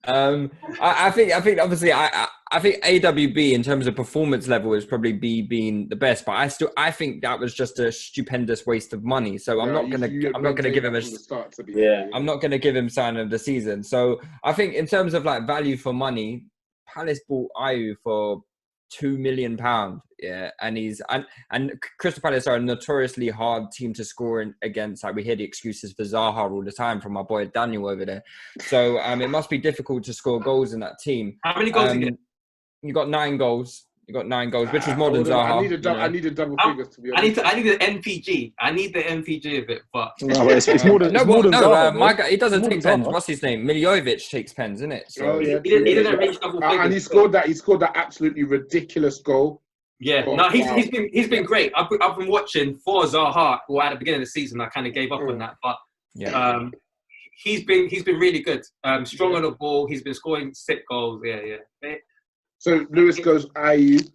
I think obviously I think AWB in terms of performance level is probably being the best, but I think that was just a stupendous waste of money. So I'm not gonna give him a from the start, to be Yeah. fair, I'm not gonna give him sign of the season. So I think in terms of like value for money, Palace bought Ayew for £2 million. Yeah, and Crystal Palace are a notoriously hard team to score against. Like we hear the excuses for Zaha all the time from my boy Daniel over there. So it must be difficult to score goals in that team. How many goals did you get? You got 9 goals. You got 9 goals, which was more than Hold on, Zaha. I needed double figures, to be I honest. need the NPG. I need the NPG of it, but No, but it's more than Zaha, my guy, he doesn't More take than pens. Zaha. What's his name? Miljovic takes pens, isn't it? So Oh yeah, he didn't reach double figures. and he scored that absolutely ridiculous goal. Yeah, Oh, no, wow. he's been great. I've been watching for Zaha. Well, at the beginning of the season, I kind of gave up on that, but yeah. He's been really good. Strong on the ball. He's been scoring sick goals. Yeah. So Lewis goes Ayew.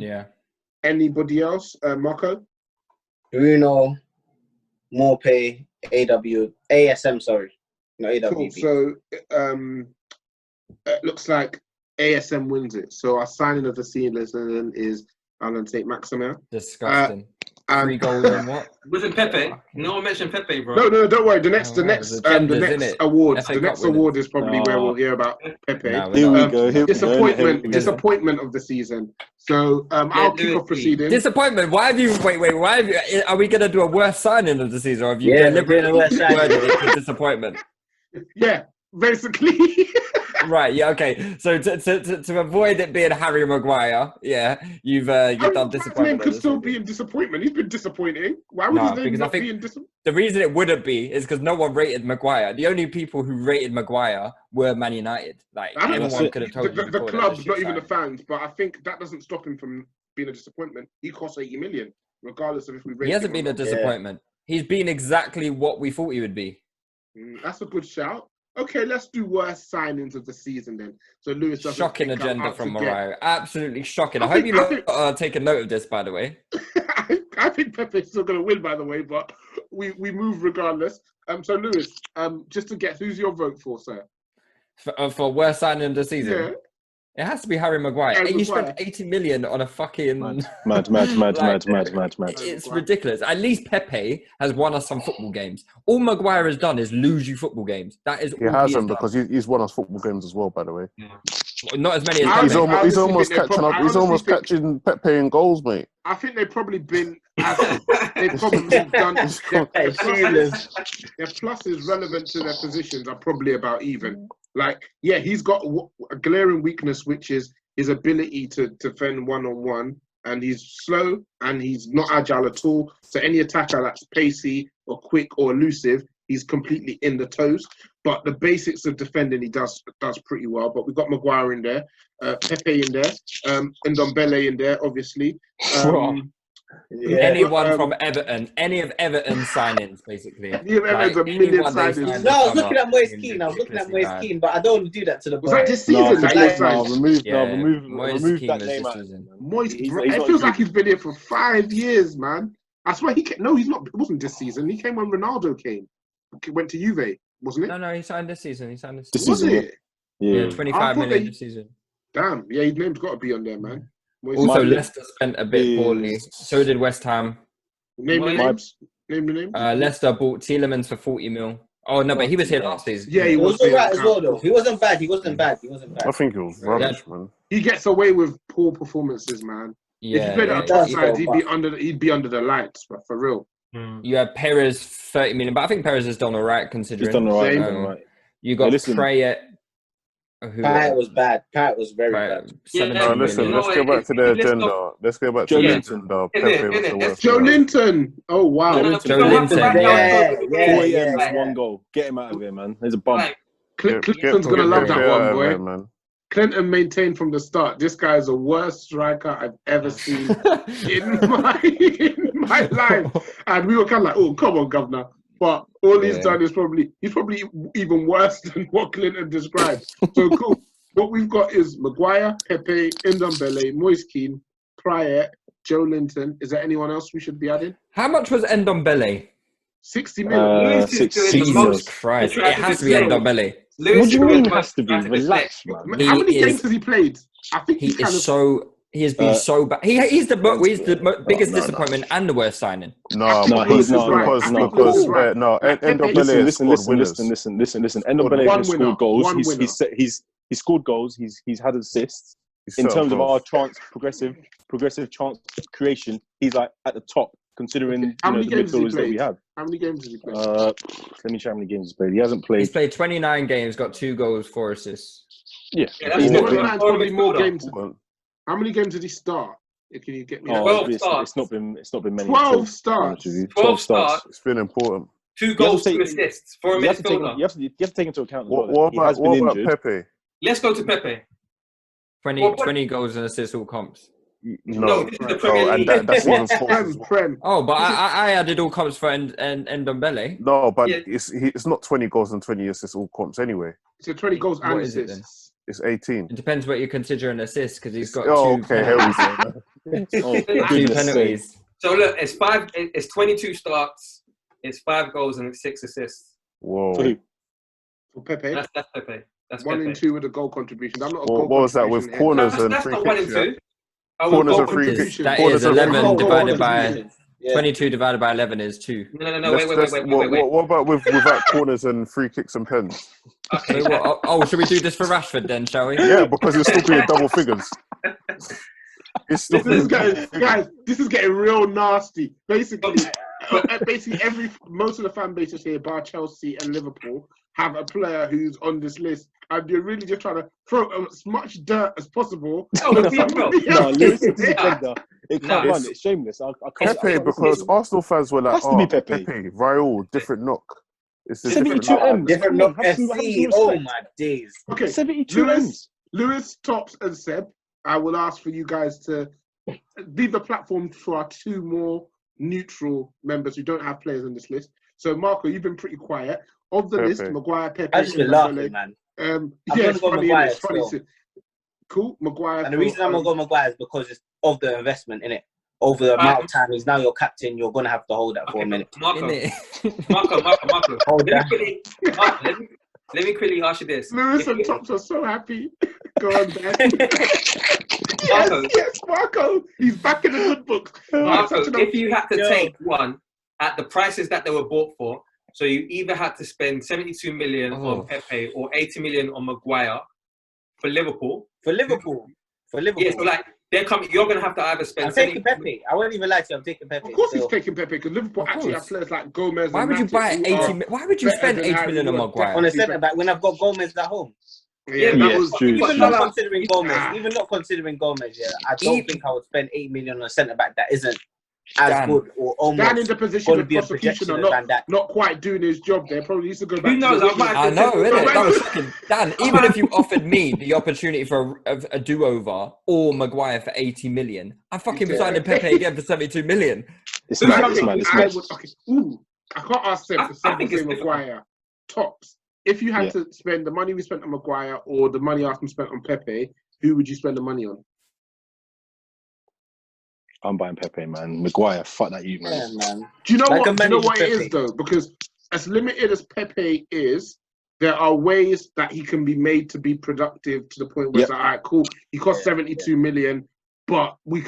Yeah. Anybody else? Marco? Bruno, Morpay, ASM, sorry. No, AWB. Cool. So it looks like ASM wins it. So our signing of the season is Alan Tate Maximin. Disgusting. 3 And goals and what? Wasn't Pepe? No one mentioned Pepe, bro. no, don't worry. The next genders, innit? award, FA the Cup next award is probably where Oh. we'll hear about Pepe. Nah, Here we go. Disappointment of the season. So I'll kick off proceedings. Disappointment. Why have you? Why have you? Are we gonna do a worst signing of the season, or have you Yeah, we're doing a worst signing. worded it to disappointment? Yeah, basically. Right. Yeah. Okay. So to avoid it being Harry Maguire, yeah, you've done His disappointment. name could still be in disappointment. He's been disappointing. Why would No, his name because I not think- be in disappointment? The reason it wouldn't be is because no one rated Maguire. The only people who rated Maguire were Man United. Like I don't anyone know. could have told you The before that club, this not shit even the started. fans, but I think that doesn't stop him from being a disappointment. He costs 80 million, regardless of if we rate He hasn't him been or a not. disappointment. He's been exactly what we thought he would be. That's a good shout. Okay, let's do worst signings of the season then. So Lewis doesn't Shocking think I'm agenda out from to get- Morayo. Absolutely shocking. I I hope think- you I lot think- are taking note of this, by the way. I think Pepe's still going to win, by the way, but we move regardless. So Lewis, just to get, who's your vote for, sir? For worst signing of the season. Yeah. It has to be Harry Maguire. Harry And you spent Maguire. 80 million on a fucking... Mad. It's ridiculous. At least Pepe has won us some football games. All Maguire has done is lose you football games. That is He all hasn't he has because he's won us football games as well, by the way. done. Not as many as I He's Pepe. honestly almost think they catching up. I He's honestly almost think- catching Pepe in goals, mate. I think they've probably been, they've probably done, their pluses relevant to their positions are probably about even. Like, yeah, he's got a glaring weakness, which is his ability to defend one-on-one, and he's slow and he's not agile at all. So any attacker that's pacey or quick or elusive, he's completely in the toes. But the basics of defending, he does pretty well. But we've got Maguire in there, Pepe in there, and Ndombele in there, obviously. Anyone from Everton, any of Everton's signings, basically. Yeah, Everton's a million anyone they signings. signed No, I was this looking summer at Moise is Keane. I was looking at ridiculously Moise bad. Keane, but I don't want to do that to the Was boy. that this season that he signed? remove Moise Keane that was name this out. season. Moist, He's bro, not it feels like included. he's been here for 5 years, man. I swear he's not. It wasn't this season. He came when Ronaldo came. He went to Juve, wasn't it? No, he signed this season. Was season, it? Yeah, Yeah. 25 I thought million they- this season. Damn. Yeah, his name's got to be on there, man. Moist Also, Keane. Leicester spent a bit poorly. So did West Ham. Name the names. Name the names. Leicester bought Tielemans for 40 mil. Oh, no, but he was here last season. Yeah, he He was was alright as well, though. He wasn't bad. He wasn't bad. I think it was rubbish, man. He gets away with poor performances, man. If he played at a top side, he'd be under the lights, but for real. You had Perez, 30 million, but I think Perez has done all right considering. He's done all right. Same. He's done all right. You got listen. Prayet. Pat was bad. Pat was very bad. 17 No, listen, million. let's go back to the let's agenda. go- Let's go back to Joe the Linton. agenda. Innit, Pepe was innit, the let's worst. Joe player. Linton. Oh, wow. Joe No, Linton. we don't have to Joe back Linton. down. Yeah, 4 yeah, years, yeah. 1 goal. Get him out of here, man. There's a bum. Like, Clinton's going to love that Pepe one, out of boy. there, man. Clinton maintained from the start, this guy is the worst striker I've ever seen in my life. And we were kind of like, oh, come on, governor. But all he's done is he's probably even worse than what Clinton described. So cool. What we've got is Maguire, Pepe, Ndombele, Moise Keane, Pryor, Joe Linton. Is there anyone else we should be adding? How much was Ndombele? 60 million. Lewis is doing the Jesus most. Christ. It Contracted has to be deal. Ndombele. Lewis What is do you doing mean the has most to be? contracted Relax, deal. man. How many He is- games has he played? I think He he's kind is of so. He has been so bad. He's the biggest no. disappointment and the worst signing. No, No, because he's not. because No. because Lewis is right. no, Like, Pepe- Ndombele has scored winners. Listen. Ndombele One has winner, scored goals. one winner. He's scored goals. He's had assists. He's In set up terms of goals. our progressive chance creation, he's like at the top considering How many the games has he midfielders that we played? have. How many games has he played? Let me check how many games he's played. He hasn't played. He's played 29 games, got 2 goals, 4 assists. Yeah, that's he's good. not This been. man's probably more midfielder. games. How many games did he start? Can you get me? that? 12 it's not been many. 12 to be honest starts. with you. 12 starts. It's been important. 2 goals, to 2 take- assists for a You have to take midfielder. into account as What, well. what He has about been what about injured. Pepe? Let's go to Pepe. 20 goals and assists all comps. No, this is the Premier Oh, and League. that's even false as well. Prem. Oh, but I added all comps for Ndombele. No, but Yeah. it's not 20 goals and 20 assists all comps anyway. So 20 goals and What is it assists. It's 18. It depends what you consider an assist because he's got Oh, 2 okay, here we penalties. go. Oh, Two goodness penalties. sake. So look, it's 22 starts, it's 5 goals and it's 6 assists. Whoa. For who? For Pepe. That's Pepe. That's 1 Pepe. and 2 with the goal contributions. I'm not a goal What was that with contribution head. corners That's, and that's free not 1 kicks? and Yeah? 2. Oh, Corners goal and free contribution. kicks. That Corners is and free 11 kicks. divided by Yeah. 22 divided by 11 is 2. No, wait. What about without corners and free kicks and pens? Okay. Wait, what? Oh, should we do this for Rashford then, shall we? Yeah, because he'll still be in double figures. It's still This is in double getting, figures. guys, this is getting real nasty. Basically, most of the fan bases here, bar Chelsea and Liverpool, have a player who's on this list, and you're really just trying to throw as much dirt as possible. Oh, on we somebody will. No, else. listen, Yeah. it Nah. can't run. It's shameless. I can't. Pepe, because Arsenal fans were like, Has to be Pepe. Raul, different knock. It's a 72 different knock. M's. Different Come on, look. have some FC. respect. Oh my days. Okay, 72 M's. Lewis, Tops, and Seb, I will ask for you guys to leave the platform for our 2 more neutral members who don't have players on this list. So, Marco, you've been pretty quiet. Of the Pepe. list, Maguire, Pepe, I just been laughing, man. yeah, I'm it's gonna go funny. Maguire It's funny. still. Cool, Maguire. And the reason I'm gonna go Maguire is because it's of the investment in it. Over the amount of time he's now your captain, you're gonna have to hold that for a minute. Marco. Innit? Marco. Hold that. Let me quickly ask you this. Lewis If and you- Tops are so happy. Go on, Dan. Marco. Yes, Marco. He's back in the good book. Marco, Such an- if you had to Yo. take one at the prices that they were bought for, so you either had to spend 72 million Oh. on Pepe or 80 million on Maguire for Liverpool. For Liverpool. Yeah, so like they're coming. You're gonna have to either spend. I'm taking Pepe. I won't even lie to you. I'm taking Pepe. Of course, he's still. taking Pepe because Liverpool Of actually course. have players like Gomez. Why and would you Matic buy who 80? are Why would you better spend than 80 Harry million on Maguire. Maguire? On a centre back when I've got Gomez at home. Yeah, Yeah, that was. true. Even Salah- not considering Gomez, Ah. even not considering Gomez, yeah, I don't think I would spend 8 million on a centre back that isn't as Dan. good or Dan in almost the position going to of be a prosecution projection are of Van Dijk. not quite doing his job there. Probably needs to go back. knows? To I might- I know, innit? But- That was fucking Dan. Even if you offered me the opportunity for a do-over or Maguire for 80 million, I'm fucking Yeah. signing Pepe again for 72 million. It's Who's mad. that? It's mad. It's I mad. would. Okay. Ooh, I can't ask Seb. I Seb think will say it's Maguire. Tops. If you had Yeah. to spend the money we spent on Maguire or the money Arsenal spent on Pepe, who would you spend the money on? I'm buying Pepe, man. Maguire, fuck that you, man. Yeah, man. Do you know Like what? a Do you know managed what it is Pepe. though? Because as limited as Pepe is, there are ways that he can be made to be productive to the point where it's like, all right, cool. He cost 72 million, but we've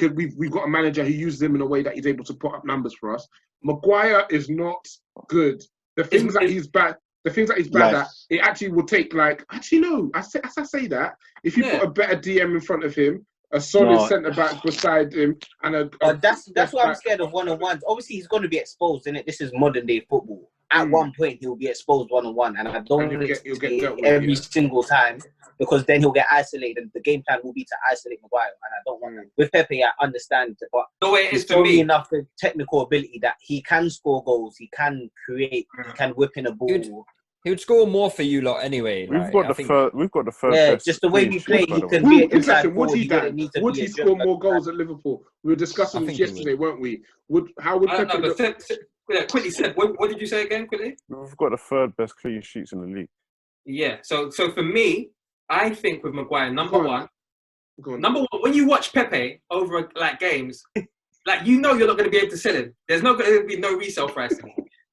got a manager who uses him in a way that he's able to put up numbers for us. Maguire is not good. The things that he's bad. The things that he's bad Like- at, it actually will take no. As I say that, if you Yeah. put a better DM in front of him, a solid No. centre back beside him, and a But that's left why I'm back- scared of one-on-ones. Obviously, he's going to be exposed in it. This is modern day football. At Mm. one point, he'll be exposed one-on-one, and I don't And want you'll it get to dealt be with, every yeah. single time because then he'll get isolated. The game plan will be to isolate Maguire, and I don't want that. With Pepe, I understand, but The way it he's is for shown me me. enough of technical ability that he can score goals, he can create, he can whip in a ball. Good. He would score more for you lot anyway. We've like, got I the think- third. We've got the third. Yeah, best just the way clean we sheet, play, by he the can way. be an Interesting. inside Would forward. he, He didn't Dan? need to Would be he a score dribbler. more goals at Liverpool? We were discussing I this think he yesterday, weren't we? How would I don't Pepe know, look? but quickly said. What did you say again? Quickly. We've got the third best clean sheets in the league. Yeah. So for me, I think with Maguire, number Go on. one, when you watch Pepe over like games, like you're not going to be able to sell him. There's not going to be no resale price.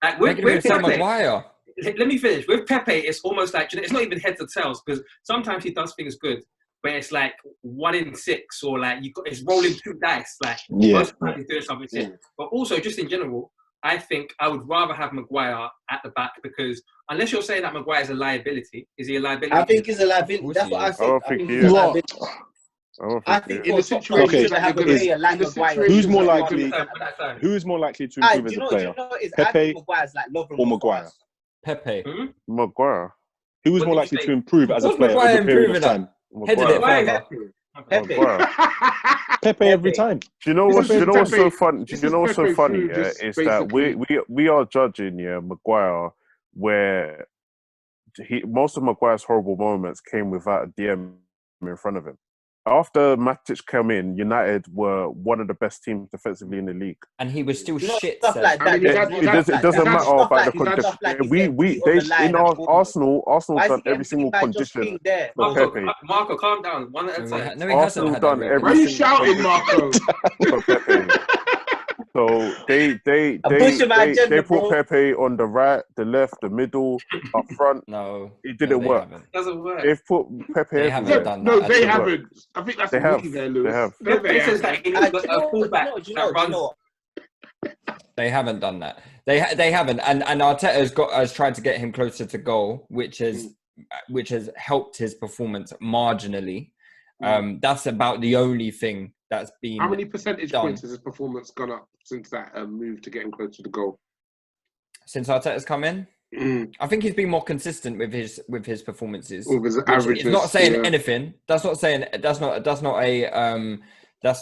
Like Making him say Pepe, Maguire. let me finish. With Pepe, it's almost like, it's not even heads or tails, because sometimes he does things good, but it's like 1 in 6, or like it's rolling 2 dice. Like most of the time he's doing something shit. But also, just in general, I think I would rather have Maguire at the back, because unless you're saying that Maguire is a liability, is he a liability? I think he's a liability. That's what I think. don't think he he's is. a liability. I think in for a a top situation player, you should that have a you're player like in a Maguire. situation Who's more that likely? Who is more likely to improve as a player? Pepe Maguire's like Lovren or Maguire? Pepe. Maguire. Who is What more did you likely say? to improve as a What's player over Maguire a period of improving time? Headed it Maguire. further. Pepe. Maguire. Pepe every time. Do you know what's This is what's so Pepe- fun? Do this you is know what's so Pepe funny? through Yeah, just is that basically- we are judging Maguire where most of Maguire's horrible moments came without a DM in front of him. After Matic came in, United were one of the best teams defensively in the league. And he was still Not shit. stuff Seb. like I that. mean, It doesn't matter Stuff about the like- condition. stuff like he's We getting beat on the line at Bournemouth. Arsenal Why is he done getting every single beat by Josh condition King there? for Pepe. Marco, calm down. One at a time. No, he hasn't Arsenal had done that every Why are you single shouting, condition Marco? for Pepe. So they push him agenda, put bro. Pepe on the right, the left, the middle, up front. No, It didn't they work. haven't. Doesn't work. They've put Pepe They everywhere. haven't done No, that they at all. haven't. I think that's They a have. wiki there, Lewis. They have. No, they Pepe says haven't. that he needs Do you a know fullback what? Do you that runs. know what? They haven't done that. They haven't, and Arteta's has tried to get him closer to goal, which has helped his performance marginally. That's about the only thing that's been. How many percentage done. points has his performance gone up since that move to getting close to the goal? Since Arteta's come in? I think he's been more consistent with his performances. With his Which averages, is not saying yeah. anything. That's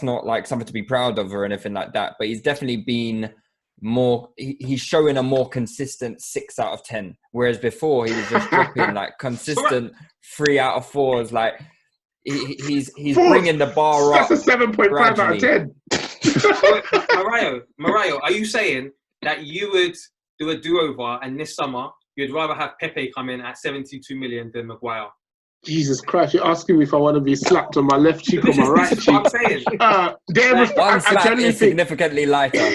not like something to be proud of or anything like that. But he's definitely been more. He's showing a more consistent 6 out of 10. Whereas before he was just dropping like consistent 3 out of 4s. Like he's bringing the bar up. That's a 7.5 out of 10. Morayo, are you saying that you would do a do-over and this summer you'd rather have Pepe come in at 72 million than Maguire? Jesus Christ, you're asking me if I want to be slapped on my left cheek or my right This is cheek. what I'm saying. One slap generally is significantly lighter.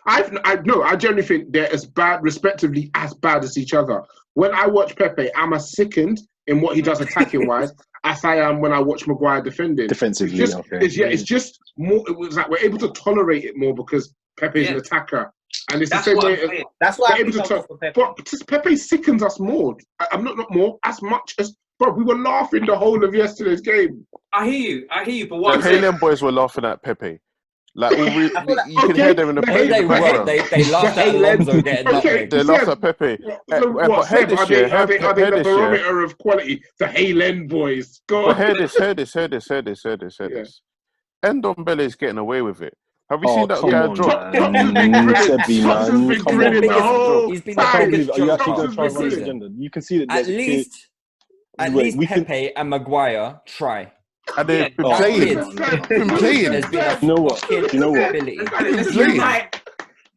I generally think they're as bad, respectively, as bad as each other. When I watch Pepe, I'm as sickened in what he does attacking-wise as I am when I watch Maguire defending. Defensively, It's just more. It was like we're able to tolerate it more because Pepe is an attacker, and it's That's the same what way. I'm saying. That's why We're I able think to I'll go for Pepe. but just Pepe sickens us more. I'm not more as much as. Bro, we were laughing the whole of yesterday's game. I hear you, but what I'm The saying, Haaland boys were laughing at Pepe. Like you can Okay, hear them in the hey, They background. laughed at Alonso getting nutmegged. They laughed at Pepe. So But what, hear Seb, this are year, they the hear this year. barometer of quality? The Haaland boys. Go But on. hear this. Yeah. Ndombele is getting away with it. Have you Oh, seen that come guy on, drop? man. Sebby, Tops has man. been Come grinning on, the man. whole He's been the I can't believe biggest it. Are you joke actually up going to try and this run this season. agenda? You can see that At there's a clear... At Wait, least we can- Pepe and Maguire try. And they've been Oh, playing. kids. Been playing. There's been a You know what? fucking You know what? ability. let's playing. unite.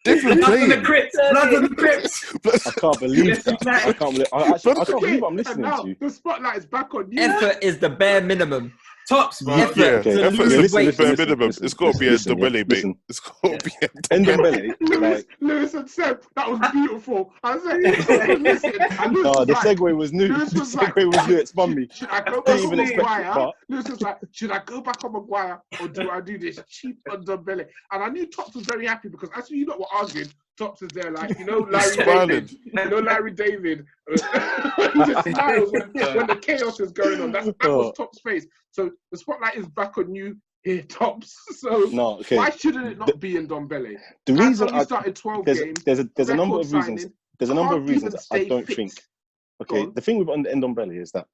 They've been Blood on the playing. crypt. Blood on the crypt. I can't believe that. United. I can't believe... I can't Okay, believe what I'm and listening now to. the spotlight is back on you. Effort is the bare minimum. Tops, bro. Effort Yeah, to effort's lose the weight. bare minimum. It's got to be a listen, Ndombele, mate. listen. It's got to be a Ndombele, like... Lewis and Seb, that was beautiful. I said, listen. And Lewis No, was the like, segue was new. Lewis The was like- segue was new. It spun me. should I go Didn't back even on expect it, Maguire? but... Lewis was like, should I go back on Maguire or do I do this cheap Ndombele? And I knew Tops was very happy because as you lot were arguing, Tops is there like, Larry smiling. David. Larry David. He just smiles when the chaos is going on. That was Tops' face. So the spotlight is back on you here, Tops. So No, okay. why shouldn't it not be in Ndombele? The reason we started 12 there's games. there's a number record of reasons. signing, There's a number of can't reasons even I stay don't fit. think. Go Okay, on. the thing with Ndombele is that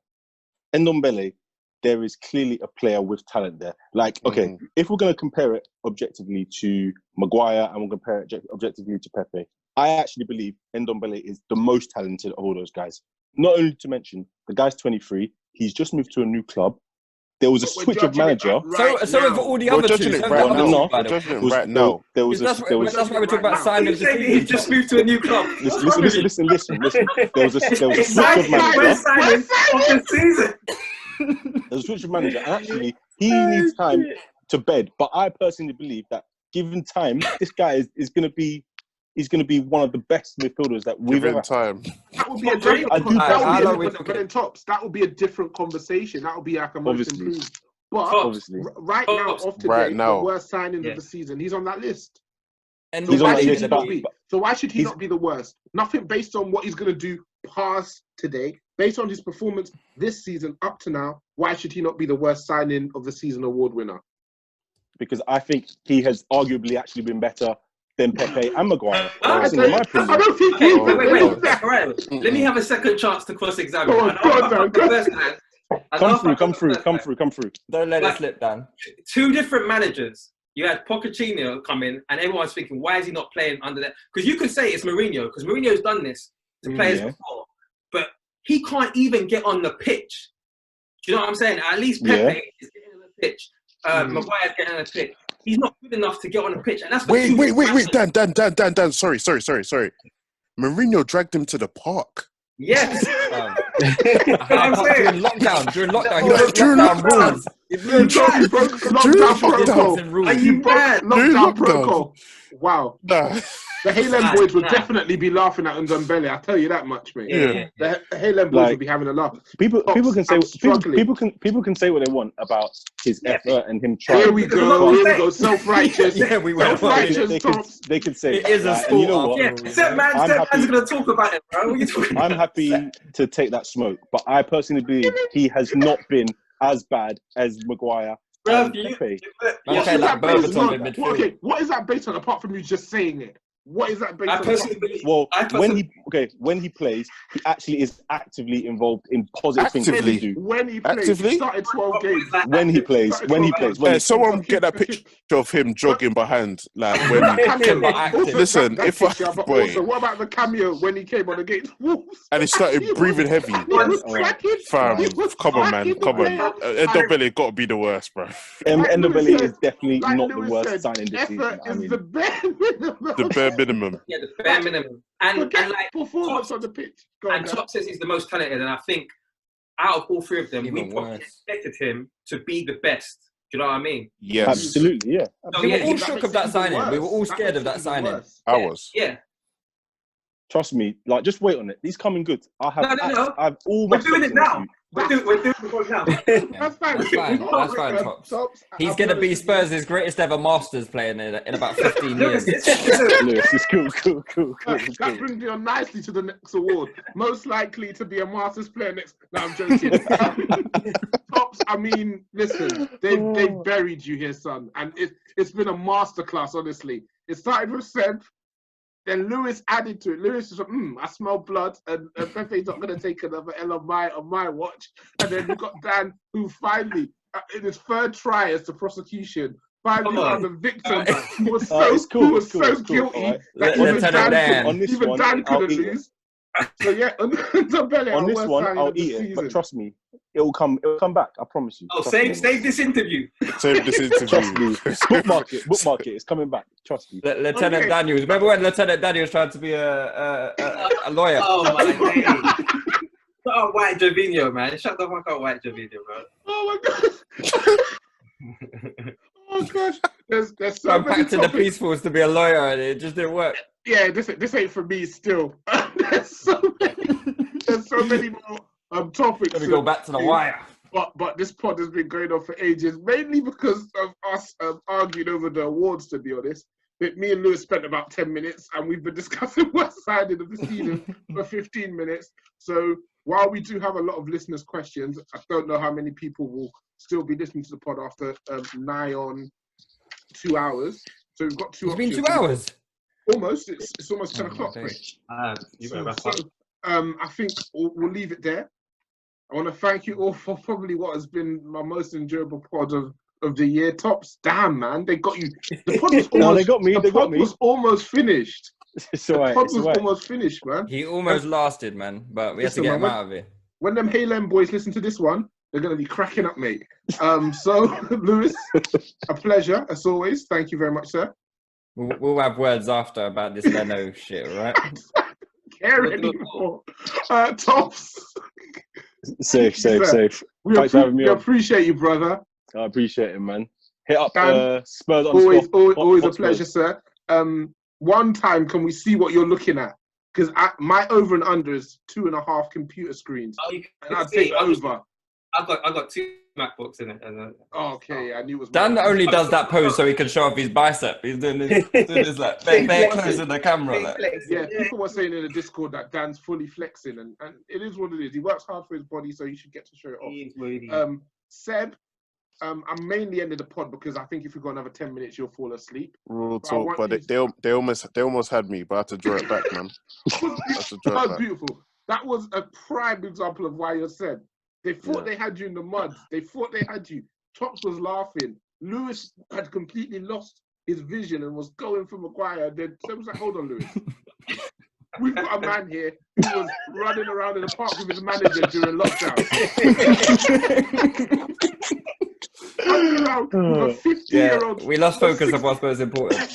Ndombele, there is clearly a player with talent there. Like, okay, if we're going to compare it objectively to Maguire and we'll compare it objectively to Pepe, I actually believe Ndombele is the most talented of all those guys. Not only to mention, the guy's 23. He's just moved to a new club. There was a But we're switch of judging it manager. So have all the We're other judging two. it So right have the now. other two, by the way. Judging it right now. There was That's why we're talking about signing of the Saying he just moved to a new club. Listen. There was a switch of Exciting. manager. We're signing of the season. There's a switch of manager, and actually, he needs time to bed. But I personally believe that, given time, this guy is going to be he's going to be one of the best midfielders that we've Give ever him time. That would be a Top three? different. How long are we But talking? then Tops, that would be a different conversation. That would be like a most Obviously. improved. But Tops. Obviously. right now, Tops. off today, Right the now. worst signing Yeah. of the season. He's on that list. And So He's on why that should list, he not but- be? So why should he he's- not be the worst? Nothing based on what he's going to do past today, based on his performance this season up to now. Why should he not be the worst signing of the season award winner? Because I think he has arguably actually been better than Pepe and Maguire. I Personally, in my I opinion. don't think Okay, he's wait. All right. Let me have a second chance to cross-examine. Go on, And go on, I'll Dan, fuck go the on. first man. And Come I'll through, fuck come the through, first come man. through, come through. don't let it Like- slip, Dan. Two different managers. You had Pochettino come in, and everyone's thinking, why is he not playing under that? Because you could say it's Mourinho, because Mourinho's done this to players Yeah. before, but he can't even get on the pitch. Do you know what I'm saying? At least Pepe is getting on the pitch. Maguire's getting on the pitch. He's not good enough to get on the pitch, and that's the Wait, two Dan. Sorry. Mourinho dragged him to the park. Yes. I'm saying? During lockdown, he Like, broke during lockdown lockdown. rules. He broke lockdown lockdown. protocol. And rules. Are you mad? During Lockdown lockdown. protocol. Wow. Nah. The Haaland Nah, boys would nah. definitely be laughing at Ndombele. I tell you that much, mate. Yeah. The Haaland boys Like, would be having a laugh. People Tops, can say I'm struggling. people can say what they want about his Yeah. effort and him Here trying. we Because go. I'm Here we saying- go. Self-righteous. Yeah, we went. Self-righteous. They could say It is a that, sport and you know what? Yeah, Step I'm man's happy- going to talk about it, bro. What are you talking I'm about? happy to take that smoke, but I personally believe he has not been as bad as Maguire Bruv, and you- Pepe. Man, What saying is like that based Berbatov on? in midfield. What is that based on apart from you just saying it? What is that based I on? personally believe. Well, I personally- when he plays, he actually is actively involved in positive things that Actively? he do. When he plays, Actively? he started 12 games. When he plays, when he plays, when Hey, he someone get that picture of him jogging behind, like when. Cameo. But active. Also, Listen, that if I- picture, but boy. also, what about the cameo when he came on against Wolves? And he started breathing heavy. He was All right. cracking. Fam, He was come on, cracking man, come the on. player. Ndombele got to be the worst, bro. Like Endobele Lewis is said- definitely like not the Lewis worst said, signing this season. effort I is mean, the bare minimum. The bare minimum. Yeah, the bare minimum. And Forget like performance Tops- on the pitch. Go on, and Dan. Top says he's the most talented, and I think out of all three of them, we Even probably worse. expected him to be the best. Do you know what I mean? Yes, absolutely, yeah. So, We yeah, were all he- shook makes of that it even signing. We were worse. all That scared makes of that it even signing. worse. I was. Yeah, Trust me, like just wait on it. He's coming good. No. I've all we're my doing stocks it in now. this We're doing it now. That's fine. That's fine. That's fine, Tops. He's going to be Spurs' greatest ever Masters playing in about 15 years. dude. Lewis, it's cool. It's That cool. brings me on nicely to the next award. Most likely to be a Masters player next. No, I'm joking. Tops, I mean, listen, they buried you here, son, and it's been a masterclass. Honestly, it started with Seb, then Lewis added to it. Lewis was like, I smell blood, and Pepe's not going to take another L on my watch. And then you got Dan, who finally, in his third try as the prosecution, finally Come on. found the victim who was It's cool, it's cool, so it's cool, guilty alright. that even Lieutenant Dan, Dan. On this even one, Dan I'll couldn't eat it. lose. So yeah, Ndombele, On our this worst one, signing I'll of the eat it. season. But trust me, it'll come back. I promise you. Oh, Trust save me. this interview. Save this Trust interview. me. Bookmark it. It's coming back. Trust me. Lieutenant Okay. Daniels. Remember when Lieutenant Daniels tried to be a lawyer? Oh my days. Shut up, White Jovino, man. Shut the fuck up, White Jovino, bro. Oh my god. Oh gosh. There's so I'm many packed in the topics. police force to be a lawyer and it just didn't work. Yeah, this ain't for me still. there's so many more topics. Let me go back to the wire. But this pod has been going on for ages, mainly because of us arguing over the awards, to be honest. But me and Lewis spent about 10 minutes and we've been discussing worst signing of the season for 15 minutes. So while we do have a lot of listeners' questions, I don't know how many people will still be listening to the pod after nigh on 2 hours. So we've got two It's been options. 2 hours. Almost. It's almost 10 Oh, o'clock, my mate. days. You So, better wrap up. I think we'll leave it there. I want to thank you all for probably what has been my most enjoyable pod of the year. Tops, damn man, they got you. The pod was almost, No, they got me. The They got pod me. was almost finished. It's The alright. pod It's was alright. almost finished, man. He almost lasted, man, but we had to Listen, get him man, out of here. When them Haaland boys listen to this one, they're gonna be cracking up, mate. So Lewis, a pleasure as always. Thank you very much, sir. We'll have words after about this Leno shit, right? Care anymore. Tops. Safe. We, Thanks for having me we on. appreciate you, brother. I appreciate it, man. Hit up Dan, Spurs on Always a pleasure, sir. one time, can we see what you're looking at? Because my over and under is 2.5 computer screens. Oh, you And can I'll see. take over. I got 2 MacBooks in it. Okay, I knew it was Dan more. only does that pose so he can show off his bicep. He's doing this like bare close in the camera. Like. Yeah, people were saying in the Discord that Dan's fully flexing, and it is what it is. He works hard for his body, so he should get to show it off. Seb, I'm mainly ending the pod because I think if we go another 10 minutes, you'll fall asleep. Real talk, but they almost had me, but I had to draw it back, man. That was beautiful. That was a prime example of why you're Seb. They thought they had you in the mud. They thought they had you. Tops was laughing. Lewis had completely lost his vision and was going for Maguire. Then Seb was like, hold on, Lewis. We've got a man here who was running around in the park with his manager during lockdown. Running around with a 50-year-old. We lost focus of what's most important.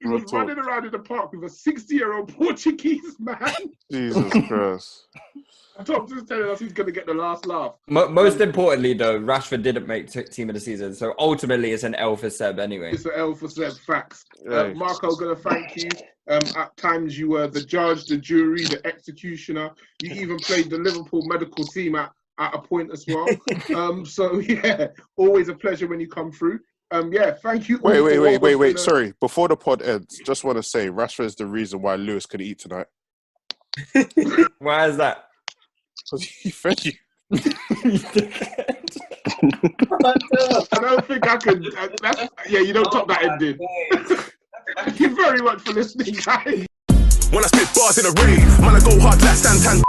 He was running around in the park with a 60-year-old Portuguese man. Jesus Christ. Tom's just telling us he's going to get the last laugh. Most importantly, though, Rashford didn't make team of the season. So ultimately, it's an L for Seb anyway. It's an L for Seb, facts. Right. Marco, going to thank you. At times, you were the judge, the jury, the executioner. You even played the Liverpool medical team at a point as well. So, yeah, always a pleasure when you come through. Yeah, thank you. Wait. Sorry, before the pod ends, just want to say Rashford is the reason why Lewis could eat tonight. Why is that? Because he fed you. I don't think I could. You don't top that ending. Thank you very much for listening, guys. When I spit bars in a rave, man, I go hard like Santan.